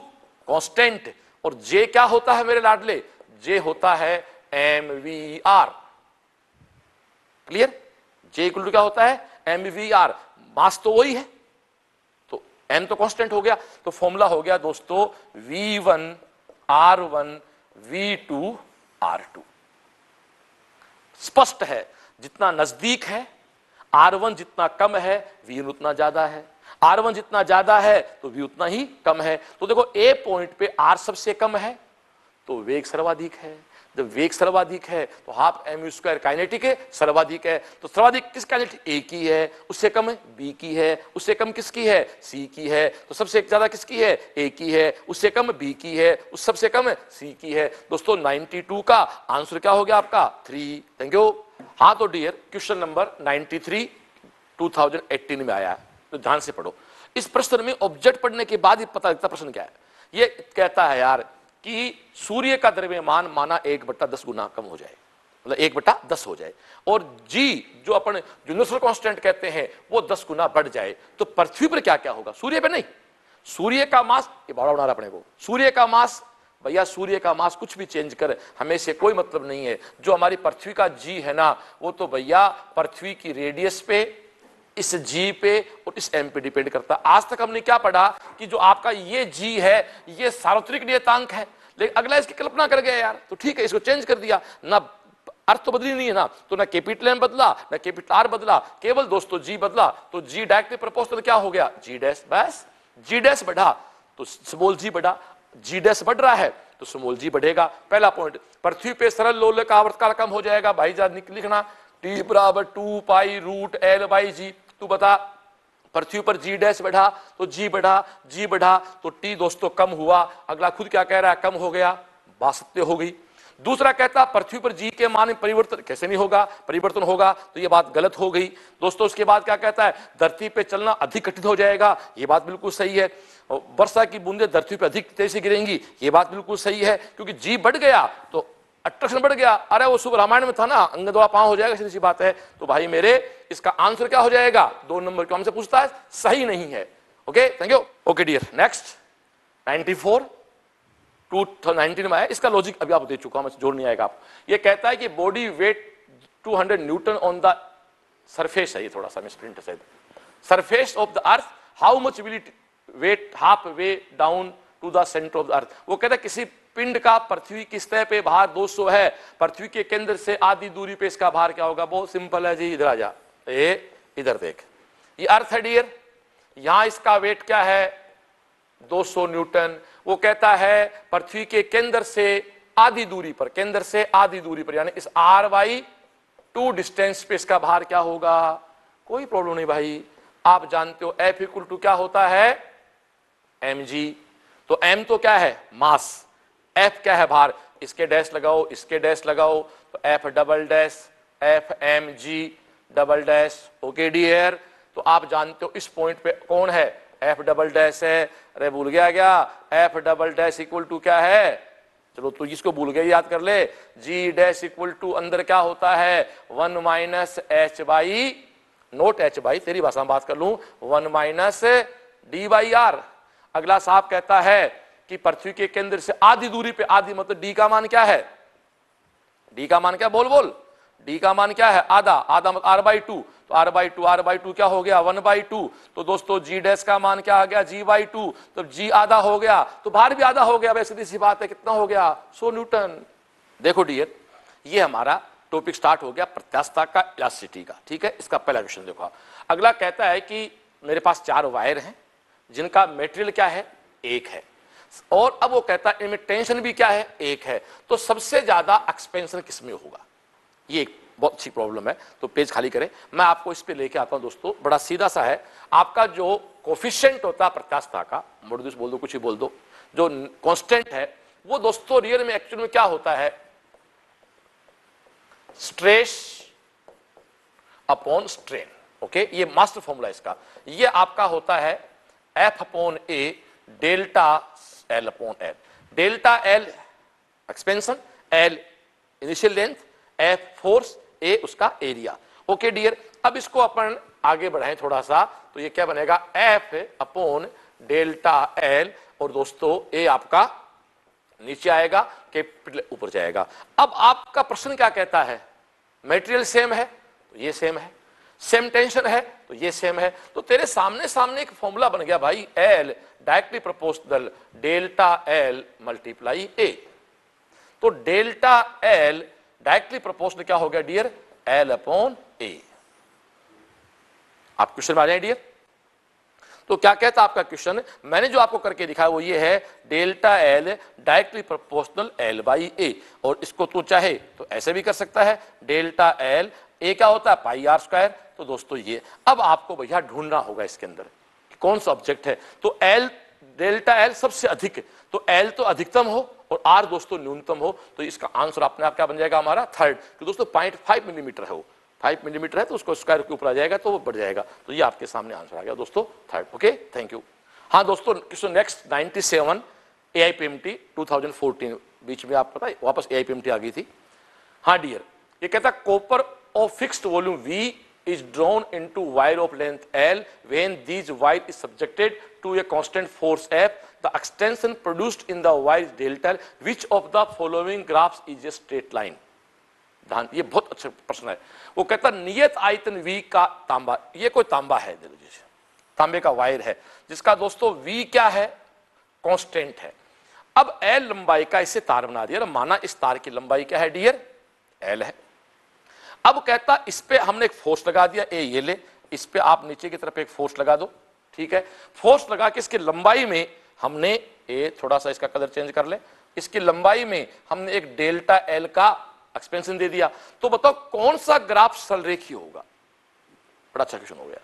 A: कांस्टेंट। और j क्या होता है मेरे लाडले, j होता है mvr। Clear? j equal to क्या होता है, mvr। मास तो वही है, तो m तो कांस्टेंट हो गया, तो फॉर्मूला हो गया दोस्तों v1 r1 v2 r2। स्पष्ट है, जितना नजदीक है r1 जितना कम है v उतना ज्यादा है, r1 जितना ज्यादा है तो v उतना ही कम है। तो देखो a पॉइंट पे r सबसे कम है तो वेग सर्वाधिक है, जब वेग सर्वाधिक है तो हाफ एम स्क्वायर काइनेटिक है, सर्वाधिक है, तो सर्वाधिक किस काइनेटिक, ए की है, उससे कम बी की है, उससे कम किसकी है, सी की है, तो सबसे ज्यादा किसकी है, ए की है, उससे कम बी की है, उस सबसे कम सी की है। दोस्तों 92 का आंसर क्या हो गया आपका 3। Thank you. हाँ तो डियर क्वेश्चन नंबर 93 2018 में आया है, तो ध्यान से पढ़ो। इस प्रश्न में ऑब्जेक्ट पढ़ने के बाद ही पता लगता प्रश्न क्या है। ये कहता है यार कि सूर्य का द्रव्यमान माना 1/10 गुना कम हो जाए, मतलब 1/10 हो जाए, और जी जो अपन यूनिवर्सल कांस्टेंट कहते हैं वो 10 गुना बढ़ जाए, तो पृथ्वी पर क्या क्या होगा, सूर्य पे नहीं। सूर्य का मास, ये बड़ा बना रहा अपने को, सूर्य का मास भैया, सूर्य का मास कुछ भी चेंज कर हमें से कोई मतलब नहीं है। जो हमारी पृथ्वी का जी है ना, वो तो भैया पृथ्वी की रेडियस पे, इस जी पे और इस एम पे डिपेंड करता है। आज तक हमने क्या पढ़ा कि जो आपका ये जी है ये सार्वत्रिक नियतांक है, लेकिन अगला इसकी कल्पना कर गया यार, तो ठीक है इसको चेंज कर दिया ना, अर्थ तो बदली नहीं है ना, तो ना कैपिटल एम बदला ना कैपिटल आर बदला, केवल दोस्तों जी बदला, तो जी डायरेक्टली प्रोपोर्शनल क्या हो गया, जी डैश, बस जी डैश बढ़ा तो स्मॉल जी बढ़ा, जी डैश बढ़ रहा है तो स्मॉल जी बढ़ेगा। पहला पॉइंट, पृथ्वी पे सरल लोलक का आवर्तकाल कम हो जाएगा, भाई जान लिखना t बराबर 2 पाई रूट एल बाई जी। तू बता पृथ्वी पर जी डैश बढ़ा तो जी बढ़ा, जी बढ़ा तो टी दोस्तों कम हुआ। अगला खुद क्या कह रहा है, कम हो गया, बात सत्य हो गई। दूसरा कहता पृथ्वी पर जी के मान में परिवर्तन कैसे नहीं होगा, परिवर्तन होगा, तो ये बात गलत हो गई दोस्तों। उसके बाद क्या कहता है, धरती पे चलना अधिक कठिन हो जाएगा, ये बात बिल्कुल सही है। वर्षा की बूंदें धरती पे अधिक तेजी से गिरेंगी, ये बात बिल्कुल सही है, क्योंकि जी बढ़ गया तो अट्रैक्शन बढ़ गया। अरे वो शुभ रामायण में था ना, अंग द्वारा पांव हो जाएगा, सीधी सी बात है। तो भाई मेरे इसका आंसर क्या हो जाएगा, 2 नंबर क्यों हमसे पूछता है, सही नहीं है। Okay thank you. Okay dear next 94 2019 में आया, इसका लॉजिक अभी आप दे चुका हूं, जोड़ नहीं आएगा आप। ये कहता है कि body weight 200 newton on the surface है, ये थोड़ा सा मिसप्रिंट है, surface of the earth, how much will it weigh halfway down to the centre of the earth. वो कहता है किसी पिंड का पृथ्वी की सतह पे भार 200 है, पृथ्वी के केंद्र से आधी दूरी पे इसका भार क्या होगा। बहुत सिंपल है जी, इधर आ जा, ये इधर देख, ये अर्थ है डियर, यहां इसका वेट क्या है 200 न्यूटन। वो कहता है पृथ्वी के केंद्र से आधी दूरी पर, केंद्र से आधी दूरी पर यानी इस r/2 डिस्टेंस पे इसका भार क्या होगा। कोई प्रॉब्लम नहीं भाई, आप जानते हो F इक्वल टू क्या होता है mg, तो m तो क्या है मास, F क्या है भार, इसके डैश लगाओ इसके डैश लगाओ, तो F double dash F mg double dash. Okay dear, तो आप जानते हो इस पॉइंट पे कौन है, F डबल डैश है। अरे भूल गया क्या, F double dash equal to क्या है, चलो तो इसको भूल गए याद कर ले, G डैश इक्वल टू अंदर क्या होता है 1 minus h by, note h by, तेरी भाषा में बात कर लूं, 1 माइनस d बाई आर। अगला साहब कहता है कि पृथ्वी के केंद्र से आधी दूरी पे, आधी मतलब d का मान क्या है, d का मान क्या, बोल बोल, d का मान क्या है आधा, आधा मतलब r/2, तो r/2 क्या हो गया 1/2। तो दोस्तों g डैश का मान क्या आ गया g/2, तो g आधा हो गया तो भार भी आधा हो गया। वैसे सीधी सी बात है, कितना हो गया 100 न्यूटन। देखो डियर, ये हमारा टॉपिक स्टार्ट हो गया प्रत्यास्थता का, इलास्टिसिटी का। ठीक है, इसका पहला क्वेश्चन देखो। अगला कहता है कि मेरे पास 4 वायर हैं जिनका मटेरियल क्या है, एक है, और अब वो कहता है इनमें टेंशन भी क्या है, एक है। तो सबसे ज्यादा एक्सपेंशन किसमें होगा, ये एक बहुत अच्छी प्रॉब्लम है। तो पेज खाली करें, मैं आपको इस पे लेके आता हूं दोस्तों। बड़ा सीधा सा है, आपका जो कोफिशिएंट होता है प्रत्यास्थता का, मॉड्यूलस बोल दो, कुछ ही बोल दो, जो कांस्टेंट है वो दोस्तों रियल में एक्चुअल में क्या होता है, स्ट्रेस अपॉन स्ट्रेन। ओके, ये मास्टर फॉर्मूला इसका, ये आपका होता है F/A delta L/L। Delta L expansion, L initial length, F force, A उसका एरिया। ओके डियर, अब इसको अपन आगे बढ़ाएं थोड़ा सा, तो ये क्या बनेगा F/डेल्टा L, और दोस्तों A आपका नीचे आएगा, कैपिटल ऊपर जाएगा। अब आपका प्रश्न क्या कहता है, मटेरियल सेम है तो ये सेम है, सेम टेंशन है तो ये सेम है। तो तेरे सामने सामने एक फॉर्मूला बन गया भाई, L directly proportional delta L multiply A। तो डेल्टा L डायरेक्टली प्रोपोर्शनल क्या हो गया डियर, L/A। आप क्वेश्चन में आ जाए डियर। तो क्या कहता आपका क्वेश्चन, मैंने जो आपको करके दिखाया वो ये है, delta L directly proportional L/A। और इसको तू चाहे तो ऐसे भी कर सकता है, डेल्टा L, A क्या होता है πr²। तो दोस्तों ये अब आपको भैया ढूंढना होगा इसके अंदर कि कौन सा ऑब्जेक्ट है। तो L, डेल्टा L सबसे अधिक, तो L तो अधिकतम हो और R दोस्तों न्यूनतम हो। तो इसका आंसर अपने आप क्या बन जाएगा हमारा थर्ड, कि दोस्तों 0.5 मिलीमीटर है, वो 5 मिलीमीटर है तो उसको स्क्वायर के ऊपर आ जाएगा तो वो बढ़ जाएगा। तो ये आपके सामने आंसर आ गया दोस्तों थर्ड। Okay, thank you. हाँ दोस्तों, क्वेश्चन नेक्स्ट 97 AIPMT 2014, बीच में आप पता है वापस AIPMT आ गई थी। हाँ डियर, ये कहता copper of fixed volume V is drawn into wire of length L when these wire is subjected to a constant force F. The extension produced in the wire is delta L. Which of the following graphs is a straight line? ध्यान, ये बहुत अच्छा प्रश्न है। वो कहता नियत आयतन V का तांबा, ये कोई तांबा है, तांबे का वायर है जिसका दोस्तों V क्या है, कांस्टेंट है। अब L लंबाई का इससे तार बना दिया, माना इस तार की लंबाई क्या है डियर, L है। अब कहता इस पे हमने एक फोर्स लगा दिया, ये ले, इस पे आप नीचे की तरफ एक फोर्स लगा दो। ठीक है, फोर्स लगा के इसकी लंबाई में हमने थोड़ा सा इसका कलर चेंज कर ले, इसकी लंबाई में हमने एक डेल्टा L का एक्सपेंशन दे दिया। तो बताओ कौन सा ग्राफ सरलरेखीय होगा। बड़ा अच्छा क्वेश्चन हो गया,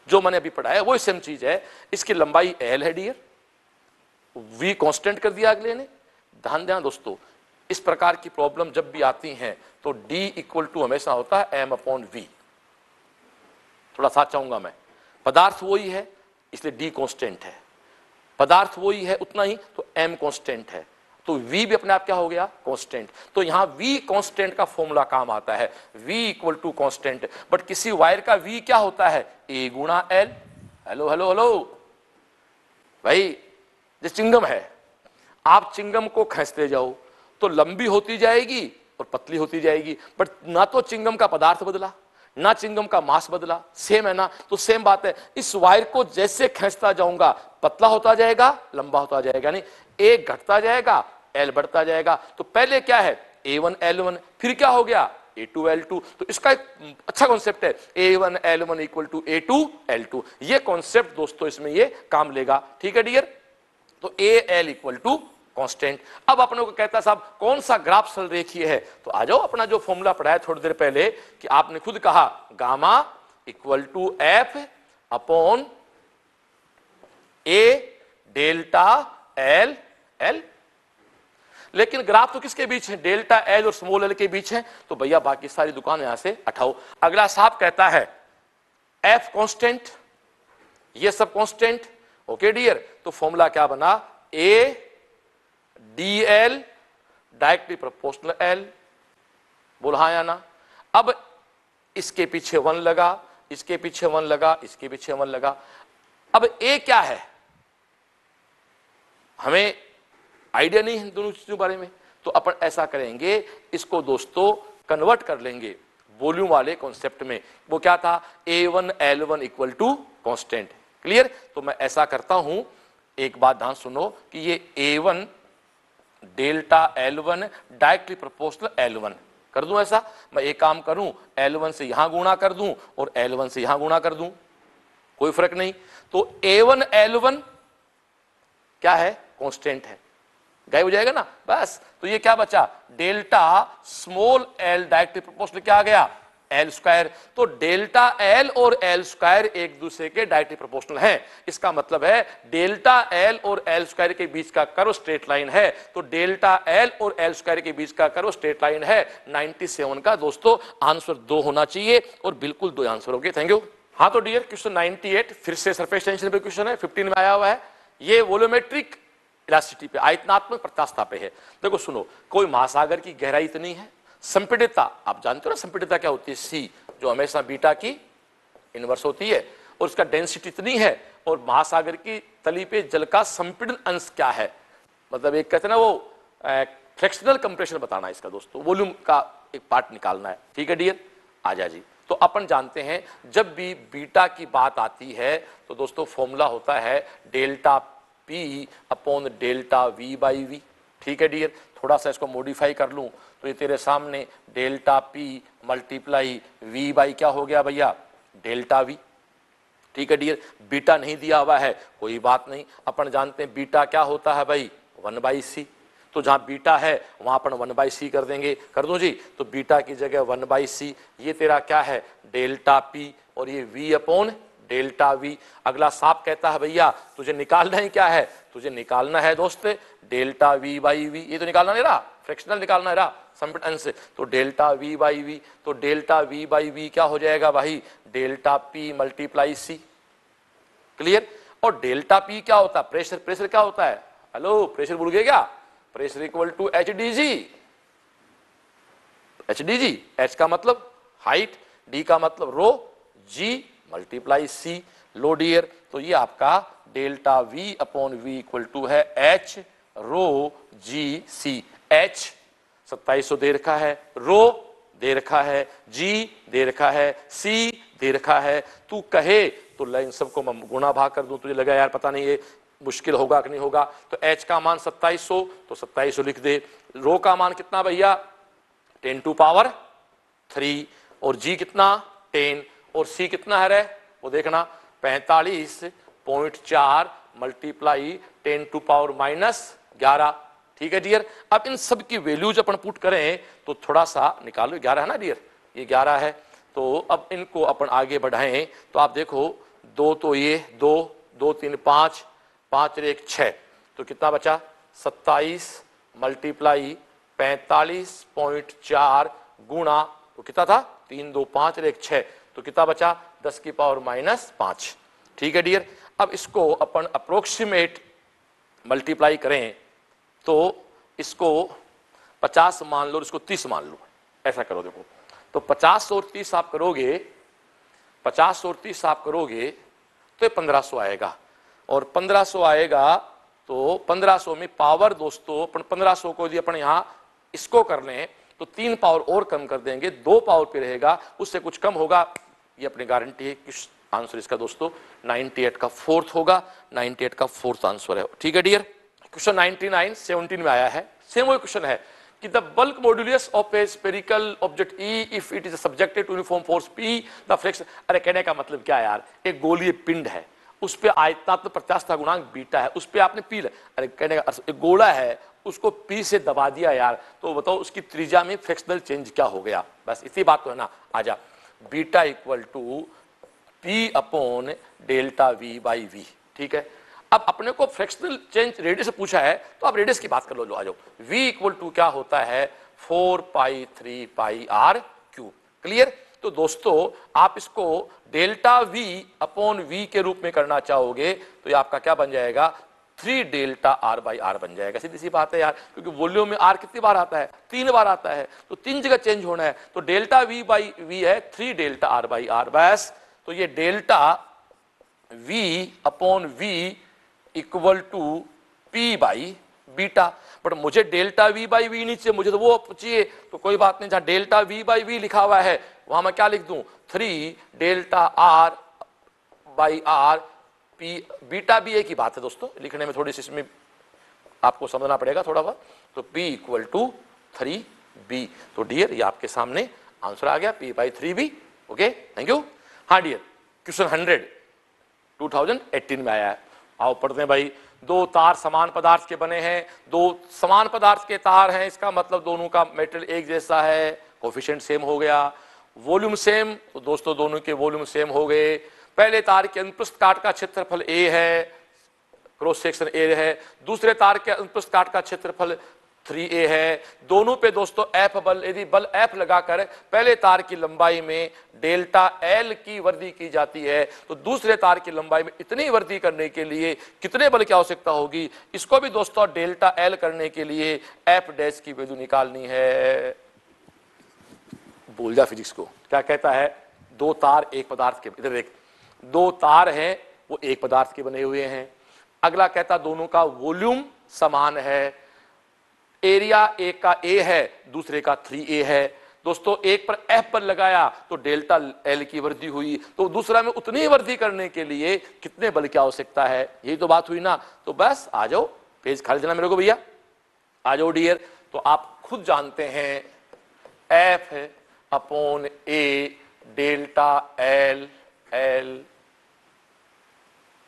A: जो मैंने अभी पढ़ाया वो सेम चीज है। इसकी लंबाई L है डियर, V कांस्टेंट कर दिया अगले ने। ध्यान देना दोस्तों, इस प्रकार की प्रॉब्लम जब भी आती हैं तो D इक्वल टू हमेशा होता है M/V। थोड़ा सा चाहूंगा मैं, पदार्थ वही है इसलिए D कांस्टेंट है, पदार्थ वही है उतना ही तो M कांस्टेंट है, तो V भी अपने आप क्या हो गया कांस्टेंट। तो यहां V कांस्टेंट का फॉर्मूला काम आता है, V equal to constant. But किसी वायर का V क्या होता है, A गुणा L। हेलो हेलो हेलो भाई, जो चिंगम है, आप चिंगम को खींचते जाओ तो लंबी होती जाएगी और पतली होती जाएगी, बट ना तो चिंगम का पदार्थ बदला ना चिंगम का मास बदला, सेम है ना। तो सेम बात है, इस वायर को जैसे खींचता जाऊंगा पतला होता जाएगा लंबा होता जाएगा, नहीं A घटता जाएगा L बढ़ता जाएगा। तो पहले क्या है A1 L1, फिर क्या हो गया A2 L2। तो इसका एक अच्छा कॉन्सेप्ट है A1 L1 equal to A2 L2, ये कॉन्सेप्ट दोस्तों इसमें ये काम लेगा। ठीक है डियर, तो AL इक्वल टू कांस्टेंट। अब अपने को कहता साहब कौन सा ग्राफ सरलरेखीय है, तो आ जाओ अपना जो फॉर्मूला पढ़ाया थोड़ी देर पहले कि आपने खुद कहा gamma equal to F/A delta L। लेकिन ग्राफ तो किसके बीच है, डेल्टा L और स्मॉल l के बीच है। तो भैया बाकी सारी दुकान यहां से हटाओ। अगला साहब कहता है F कांस्टेंट, ये सब कांस्टेंट। ओके डियर, तो फॉर्मूला क्या बना, A dl directly proportional L। बोल हाँ या ना। अब इसके पीछे 1 लगा, इसके पीछे 1 लगा, इसके पीछे 1 लगा। अब A क्या है हमें आइडिया नहीं है दोनों चीजों के बारे में, तो अपन ऐसा करेंगे, इसको दोस्तों कन्वर्ट कर लेंगे वॉल्यूम वाले कॉन्सेप्ट में। वो क्या था, A1 L1 equal to constant. Clear. तो मैं ऐसा करता हूं, एक बात ध्यान सुनो कि ये A1 delta L1 directly proportional L1 कर दूं। ऐसा मैं एक काम करूं, L1 से यहां गुणा कर दूं और L1 से यहां गुणा कर दूं, कोई फर्क नहीं। तो A1 L1 क्या है, कांस्टेंट है, गायब हो जाएगा ना बस। तो ये क्या बचा, delta small l directly proportional क्या आ गया, एल स्क्वायर। तो डेल्टा एल और एल स्क्वायर एक दूसरे के डायरेक्टली प्रोपोर्शनल हैं। इसका मतलब है डेल्टा एल और एल स्क्वायर के बीच का कर्व स्ट्रेट लाइन है। तो डेल्टा एल और एल स्क्वायर के बीच का कर्व स्ट्रेट लाइन है। 97 का दोस्तों आंसर 2 होना चाहिए और बिल्कुल 2 आंसर हो गए। Thank you. हाँ तो डियर क्वेश्चन 98 फिर से सरफेस टेंशन पे क्वेश्चन है, 15 में आया हुआ है। ये वॉल्यूमेट्रिक इलास्टिसिटी पे, आयतनात्मक प्रत्यास्थता पे है। देखो सुनो, कोई महासागर की गहराई इतनी है, संपीड़ितता आप जानते हो ना, संपीड़ितता क्या होती है, सी, जो हमेशा बीटा की इनवर्स होती है, और उसका डेंसिटी इतनी है। और महासागर की तली पे जल का संपीड़न अंश क्या है, मतलब एक कहते हैं ना वो फ्रैक्शनल कंप्रेशन बताना है इसका दोस्तों, वॉल्यूम का एक पार्ट निकालना है। ठीक है डियर, आजा जी। तो अपन जानते हैं जब भी बीटा की बात आती है तो दोस्तों फॉर्मूला होता है delta p upon delta we by we. ठीक है डियर, थोड़ा सा इसको मॉडिफाई कर लूं तो ये तेरे सामने delta P multiply V by क्या हो गया भैया, डेल्टा वी। ठीक है डियर, बीटा नहीं दिया हुआ है, कोई बात नहीं, अपन जानते हैं बीटा क्या होता है भाई, 1/c। तो जहां बीटा है वहां अपन 1/c कर देंगे, कर दूं जी। तो बीटा की जगह 1/c, ये तेरा क्या है डेल्टा पी, और ये v अपॉन डेल्टा वी। अगला साफ कहता है भैया तुझे निकालना ही क्या है, तुझे निकालना है दोस्त डेल्टा वी बाई वी। ये तो निकालना नहीं रहा, फ्रैक्शनल निकालना है रहा संपीड़न से। तो डेल्टा वी बाई वी, तो डेल्टा वी बाई वी क्या हो जाएगा भाई, delta P multiply C. Clear. और डेल्टा पी क्या होता है, प्रेशर। प्रेशर क्या होता है, हेलो प्रेशर भूल गए क्या, pressure equal to H D G. H D G, H का मतलब हाइट, डी का मतलब रो, जी मल्टीप्लाई सी, लो डियर। तो ये आपका delta V upon V equal to है H rho G C. H 2700 दे रखा है, रो दे रखा है, जी दे रखा है, सी दे रखा है। तू कहे तो लाइन सबको मैं गुणा भाग कर दूं, तुझे लगा यार पता नहीं ये मुश्किल होगा कि नहीं होगा। तो h का मान 2700, तो 2700 लिख दे। रो का मान कितना भैया, 10 टू पावर 3, और g कितना 10, और c कितना है रे वो देखना 45.4 मल्टीप्लाई 10 टू पावर -11। ठीक है डियर। अब इन सब की वैल्यूज अपन पुट करें तो थोड़ा सा निकालो, 11 है ना डियर, ये 11 है। तो अब इनको अपन आगे बढ़ाएं तो आप देखो, 2 तो ये 2, 2 3 5, 5 1 6, तो कितना बचा 27 मल्टीप्लाई 45.4 गुणा, तो कितना था 3 2 5 1 6, तो कितना बचा 10 की पावर -5। ठीक है डियर। अब इसको अपन अप्रोक्सीमेट मल्टीप्लाई करें तो इसको 50 मान लो, इसको 30 मान लो, ऐसा करो। देखो तो 50 और 30 आप करोगे, 50 और 30 आप करोगे तो 1500 आएगा, और 1500 आएगा तो 1500 में पावर दोस्तों 1500 को यदि अपन यहाँ इसको कर लें तो 3 पावर और कम कर देंगे, 2 पावर पे रहेगा, उससे कुछ कम होगा, ये अपनी गारंटी है कि आंसर इसका दोस्तों 98 का 4th होगा। 98 का 4th आंसर है। ठीक है डियर। क्वेश्चन 99 17 में आया है, सेम वही क्वेश्चन है कि the bulk modulus of a spherical object E if it is subjected to uniform force P the friction. अरे कहने का मतलब क्या यार, एक गोलीय पिंड है, उस पे आयतात्मक प्रत्यास्थता गुणांक बीटा है, उस पे आपने पी, अरे कहने का एक गोला है उसको पी से दबा दिया यार, तो बताओ उसकी त्रिज्या में फ्रैक्शनल चेंज क्या हो गया, बस इसी बात तो है ना। आजा, beta equal to P upon delta we by we. ठीक है। अब अपने को फ्रैक्शनल चेंज रेडियस से पूछा है तो आप रेडियस की बात कर लो, आ जाओ। v इक्वल टू क्या होता है 4π3πr क्यूब। क्लियर। तो दोस्तों आप इसको डेल्टा v अपॉन वी के रूप में करना चाहोगे तो ये आपका क्या बन जाएगा 3 डेल्टा r बाई आर बन जाएगा। सीधी सी बात है यार, क्योंकि वॉल्यूम में r कितनी बार आता है, 3 बार आता है, तो 3 जगह चेंज होना है। तो डेल्टा v बाई वी है 3 डेल्टा r बाई आर, बस। तो ये delta v upon V equal to P by beta, but मुझे डेल्टा वी बाई वी नहीं चाहिए, मुझे तो वो चाहिए। तो कोई बात नहीं, जहां डेल्टा वी बाई वी लिखा हुआ है वहां मैं क्या लिख दूं, 3 delta R by R P, beta भी एक ही बात है दोस्तों, लिखने में थोड़ी सी इसमें आपको समझना पड़ेगा थोड़ा बहुत। तो P इक्वल टू 3B। तो डियर ये आपके सामने आंसर आ गया, P by 3B। Okay, thank you. हाँ डियर, क्वेश्चन 100 2018 में आया है। आओ पढ़ते हैं भाई। दो तार समान पदार्थ के बने हैं, दो समान पदार्थ के तार हैं, इसका मतलब दोनों का मेटेरियल एक जैसा है, कोफिशिएंट सेम हो गया, वॉल्यूम सेम, तो दोस्तों दोनों के वॉल्यूम सेम हो गए। पहले तार के अनुप्रस्थ काट का क्षेत्रफल A है, क्रॉस सेक्शन A है, दूसरे तार के अनुप्रस्थ काट का क्षेत्रफल 3A है। दोनों पे दोस्तों F बल, यदि बल F लगाकर पहले तार की लंबाई में डेल्टा L की वृद्धि की जाती है, तो दूसरे तार की लंबाई में इतनी वृद्धि करने के लिए कितने बल की आवश्यकता होगी, इसको भी दोस्तों डेल्टा L करने के लिए F डैश की वैल्यू निकालनी है। भूल जा फिजिक्स को। क्या कहता है, दो तार एक पदार्थ के, इधर देख, दो तार हैं वो एक पदार्थ के बने हुए हैं। अगला कहता दोनों का वॉल्यूम समान है, एरिया एक का A है, दूसरे का 3A है। दोस्तों एक पर F पर लगाया तो डेल्टा L की वृद्धि हुई, तो दूसरा में उतनी वृद्धि करने के लिए कितने बल की आवश्यकता है, यही तो बात हुई ना। तो बस आ जाओ, पेज खाली देना मेरे को भैया, आ जाओ डियर। तो आप खुद जानते हैं F upon A delta L,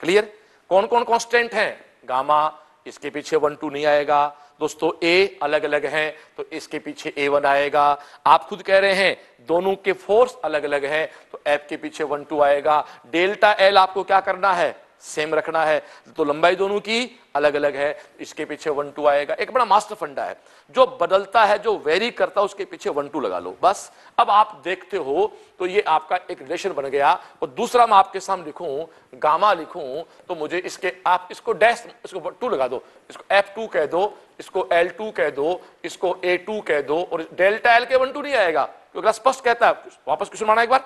A: clear. कौन कौन कांस्टेंट हैं, गामा, इसके पीछे 1 2 नहीं आएगा दोस्तों, A अलग अलग हैं तो इसके पीछे A1 आएगा। आप खुद कह रहे हैं दोनों के फोर्स अलग अलग हैं तो F के पीछे 1 2 आएगा। डेल्टा L आपको क्या करना है, सेम रखना है, तो लंबाई दोनों की अलग अलग है, इसके पीछे 1 2 आएगा। एक बड़ा मास्टर फंडा है, जो बदलता है, जो वेरी करता है, उसके पीछे 1 2 लगा लो बस। अब आप देखते हो तो ये आपका एक रिलेशन बन गया। और दूसरा मैं आपके सामने लिखूं, गामा लिखूं, तो मुझे इसके, आप इसको डैश, इसको 2 लगा दो, इसको F2 कह दो, इसको L2 कह दो, इसको A2 कह दो, और डेल्टा L के 1 2 नहीं आएगा क्योंकि स्पष्ट कहता है। वापस क्वेश्चन माना एक बार,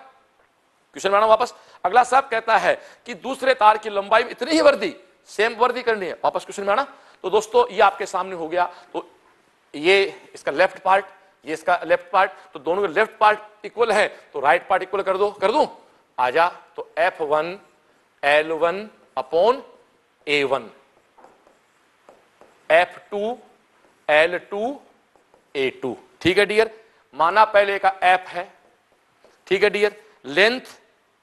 A: क्वेश्चन माना वापस। अगला सब कहता है कि दूसरे तार की लंबाई में इतनी ही वृद्धि, सेम वृद्धि करनी है, वापस क्वेश्चन माना। तो दोस्तों ये आपके सामने हो गया। तो ये इसका लेफ्ट पार्ट, ये इसका लेफ्ट पार्ट, तो दोनों के लेफ्ट पार्ट इक्वल है तो राइट पार्ट इक्वल कर दो, कर दूं, आजा। तो F1 L1 upon A1, F2 L2 A2, ठीक है डियर। माना पहले का F है, ठीक है डियर। लेंथ,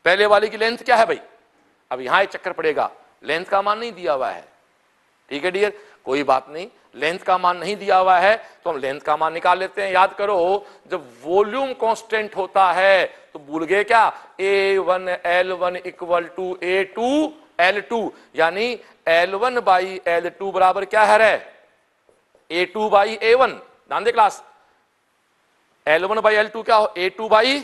A: पहले वाले की लेंथ क्या है भाई, अब यहां एक चक्कर पड़ेगा, लेंथ का मान नहीं दिया हुआ है, ठीक है डियर, कोई बात नहीं, लेंथ का मान नहीं दिया हुआ है तो हम लेंथ का मान निकाल लेते हैं। याद करो जब वॉल्यूम कांस्टेंट होता है तो भूल गए क्या, A1 L1 equal to A2 L2, यानी L1 बाई L2 बराबर क्या है रे, A2 बाई A1। ध्यान दे क्लास, L1 बाई L2 क्या हो, A2 बाई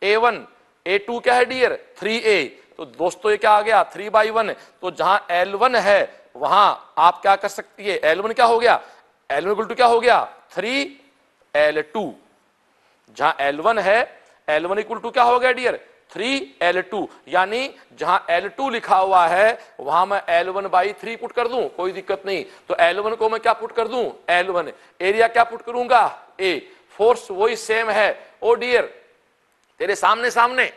A: A1। A2 क्या है डियर, 3A। तो दोस्तों ये क्या आ गया, 3/1। तो जहां L1 है वहां आप क्या कर सकती है, L1 क्या हो गया, L1 इक्वल टू क्या हो गया, 3L2। जहां L1 है, L1 इक्वल टू क्या हो गया डियर, 3L2। यानी जहां L2 लिखा हुआ है वहां मैं L1 बाई 3 पुट कर दूं, कोई दिक्कत नहीं। तो L1 को मैं क्या पुट कर दूं, L1। एरिया क्या पुट करूंगा, A। फोर्स वही सेम है। ओ डियर तेरे सामने सामने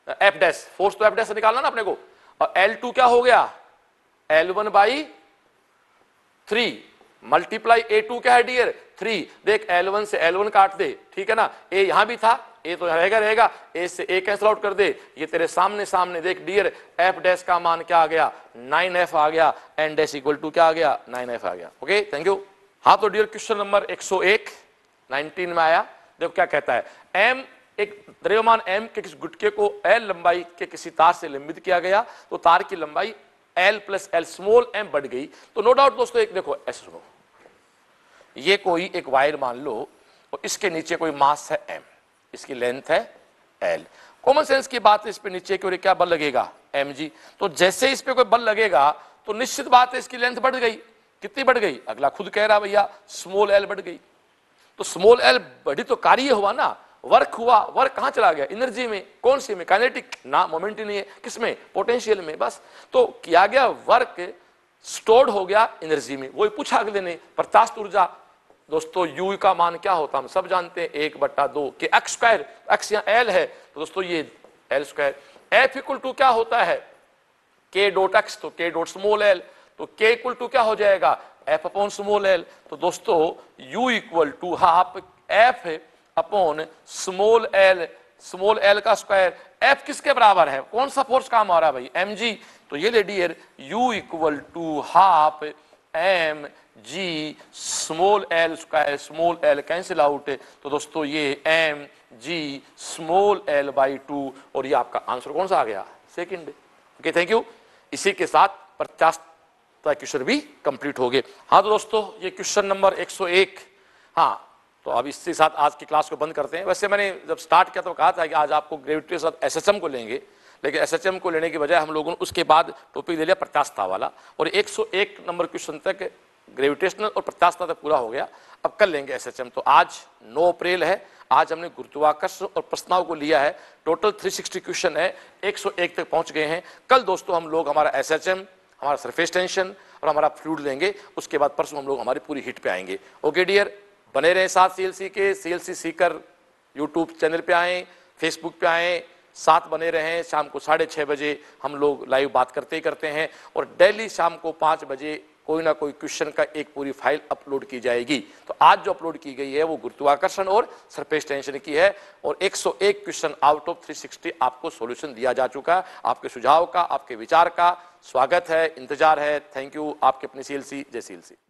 A: F डैश, फोर्स तो F डैश निकालना ना अपने को। और L2 क्या हो गया, L1 बाई 3 मल्टीप्लाई A2 क्या है डियर, 3। देख L1 से L1 काट दे, ठीक है ना, A यहां भी था, A तो रहेगा, A से A कैंसिल आउट कर दे। ये तेरे सामने सामने देख डियर, F डैश का मान क्या आ गया, 9F आ गया, N डैश इक्वल टू क्या आ गया, 9F आ गया। Okay thank you. हाँ तो डियर क्वेश्चन नंबर 101 19 में आया। देखो क्या कहता है, M एक द्रव्यमान M के किसी गुटके को L लंबाई के किसी तार से लंबित किया गया, तो तार की लंबाई L plus L small m बढ़ गई। तो नो डाउट दोस्तों, एक देखो ऐसे सुनो, ये कोई एक वायर मान लो और इसके नीचे कोई मास है M, इसकी लेंथ है L। कॉमन सेंस की बात है, इस पे नीचे की ओर क्या बल लगेगा, mg। तो जैसे इस पे कोई बल लगेगा तो निश्चित बात है इसकी लेंथ बढ़ गई। कितनी बढ़ गई, अगला खुद कह रहा भैया स्मॉल l बढ़ गई। तो स्मॉल l बढ़ी तो कार्य हुआ ना, वर्क हुआ। वर्क कहां चला गया, एनर्जी में। कौन सी में, काइनेटिक ना, मोमेंट ही नहीं है, किसमें, पोटेंशियल में। बस तो किया गया वर्क स्टोर्ड हो गया एनर्जी में। वही पूछा अगले ने, प्रत्यास्थ ऊर्जा दोस्तों u का मान क्या होता है हम सब जानते हैं 1/2 के x स्क्वायर, x यहाँ l है तो दोस्तों ये l square. f equal to क्या होता है k डॉट x, तो k डॉट स्मॉल l, तो k इक्वल टू क्या हो जाएगा f अपॉन स्मॉल l। तो दोस्तों u equal to half f upon small l का स्क्वायर। f किसके बराबर है, कौन सा फोर्स काम आ रहा है भाई, mg। तो ये ले dear u equal to half M G small L square, small L cancel out, तो दोस्तों ये M G small L by 2 और ये आपका आंसर कौन सा आ गया, सेकंड। Okay thank you. इसी के साथ 50 क्वेश्चन भी कंप्लीट हो गए। हाँ तो दोस्तों ये क्वेश्चन नंबर 101। हाँ तो अब इसके साथ आज की क्लास को बंद करते हैं। वैसे मैंने जब स्टार्ट किया तो कहा था कि आज आपको ग्रेविटी के साथ एसएचएम को लेंगे, लेकिन एसएचएम को लेने की बजाय हम लोगों ने उसके बाद टॉपिक ले लिया प्रत्यास्थता वाला, और 101 नंबर क्वेश्चन तक ग्रेविटेशनल और प्रत्यास्थता तक पूरा हो गया। अब कल लेंगे एसएचएम। तो आज 9 अप्रैल है, आज हमने गुरुत्वाकर्षण और प्रश्नाओं को लिया है, टोटल 360 क्वेश्चन है, 101 तक पहुंच गए हैं। कल दोस्तों हम लोग हमारा एसएचएम, हमारा सरफेस टेंशन और हमारा फ्लूइड लेंगे, उसके बाद परसों हम लोग हमारी पूरी हिट पे आएंगे। ओके डियर, बने रहे साथ सीएलसी के, सीएलसी सीकर यूट्यूब चैनल पे आए, फेसबुक पे आए, साथ बने रहें। शाम को 6:30 बजे हम लोग लाइव बात करते ही करते हैं, और डेली शाम को 5 बजे कोई ना कोई क्वेश्चन का एक पूरी फाइल अपलोड की जाएगी। तो आज जो अपलोड की गई है वो गुरुत्वाकर्षण और सरफेस टेंशन की है, और 101 क्वेश्चन आउट ऑफ 360 आपको सॉल्यूशन दिया जा चुका है। आपके सुझाव का, आपके विचार का स्वागत है, इंतजार है। Thank you. आपके अपनी सीएलसी, जय सीएलसी।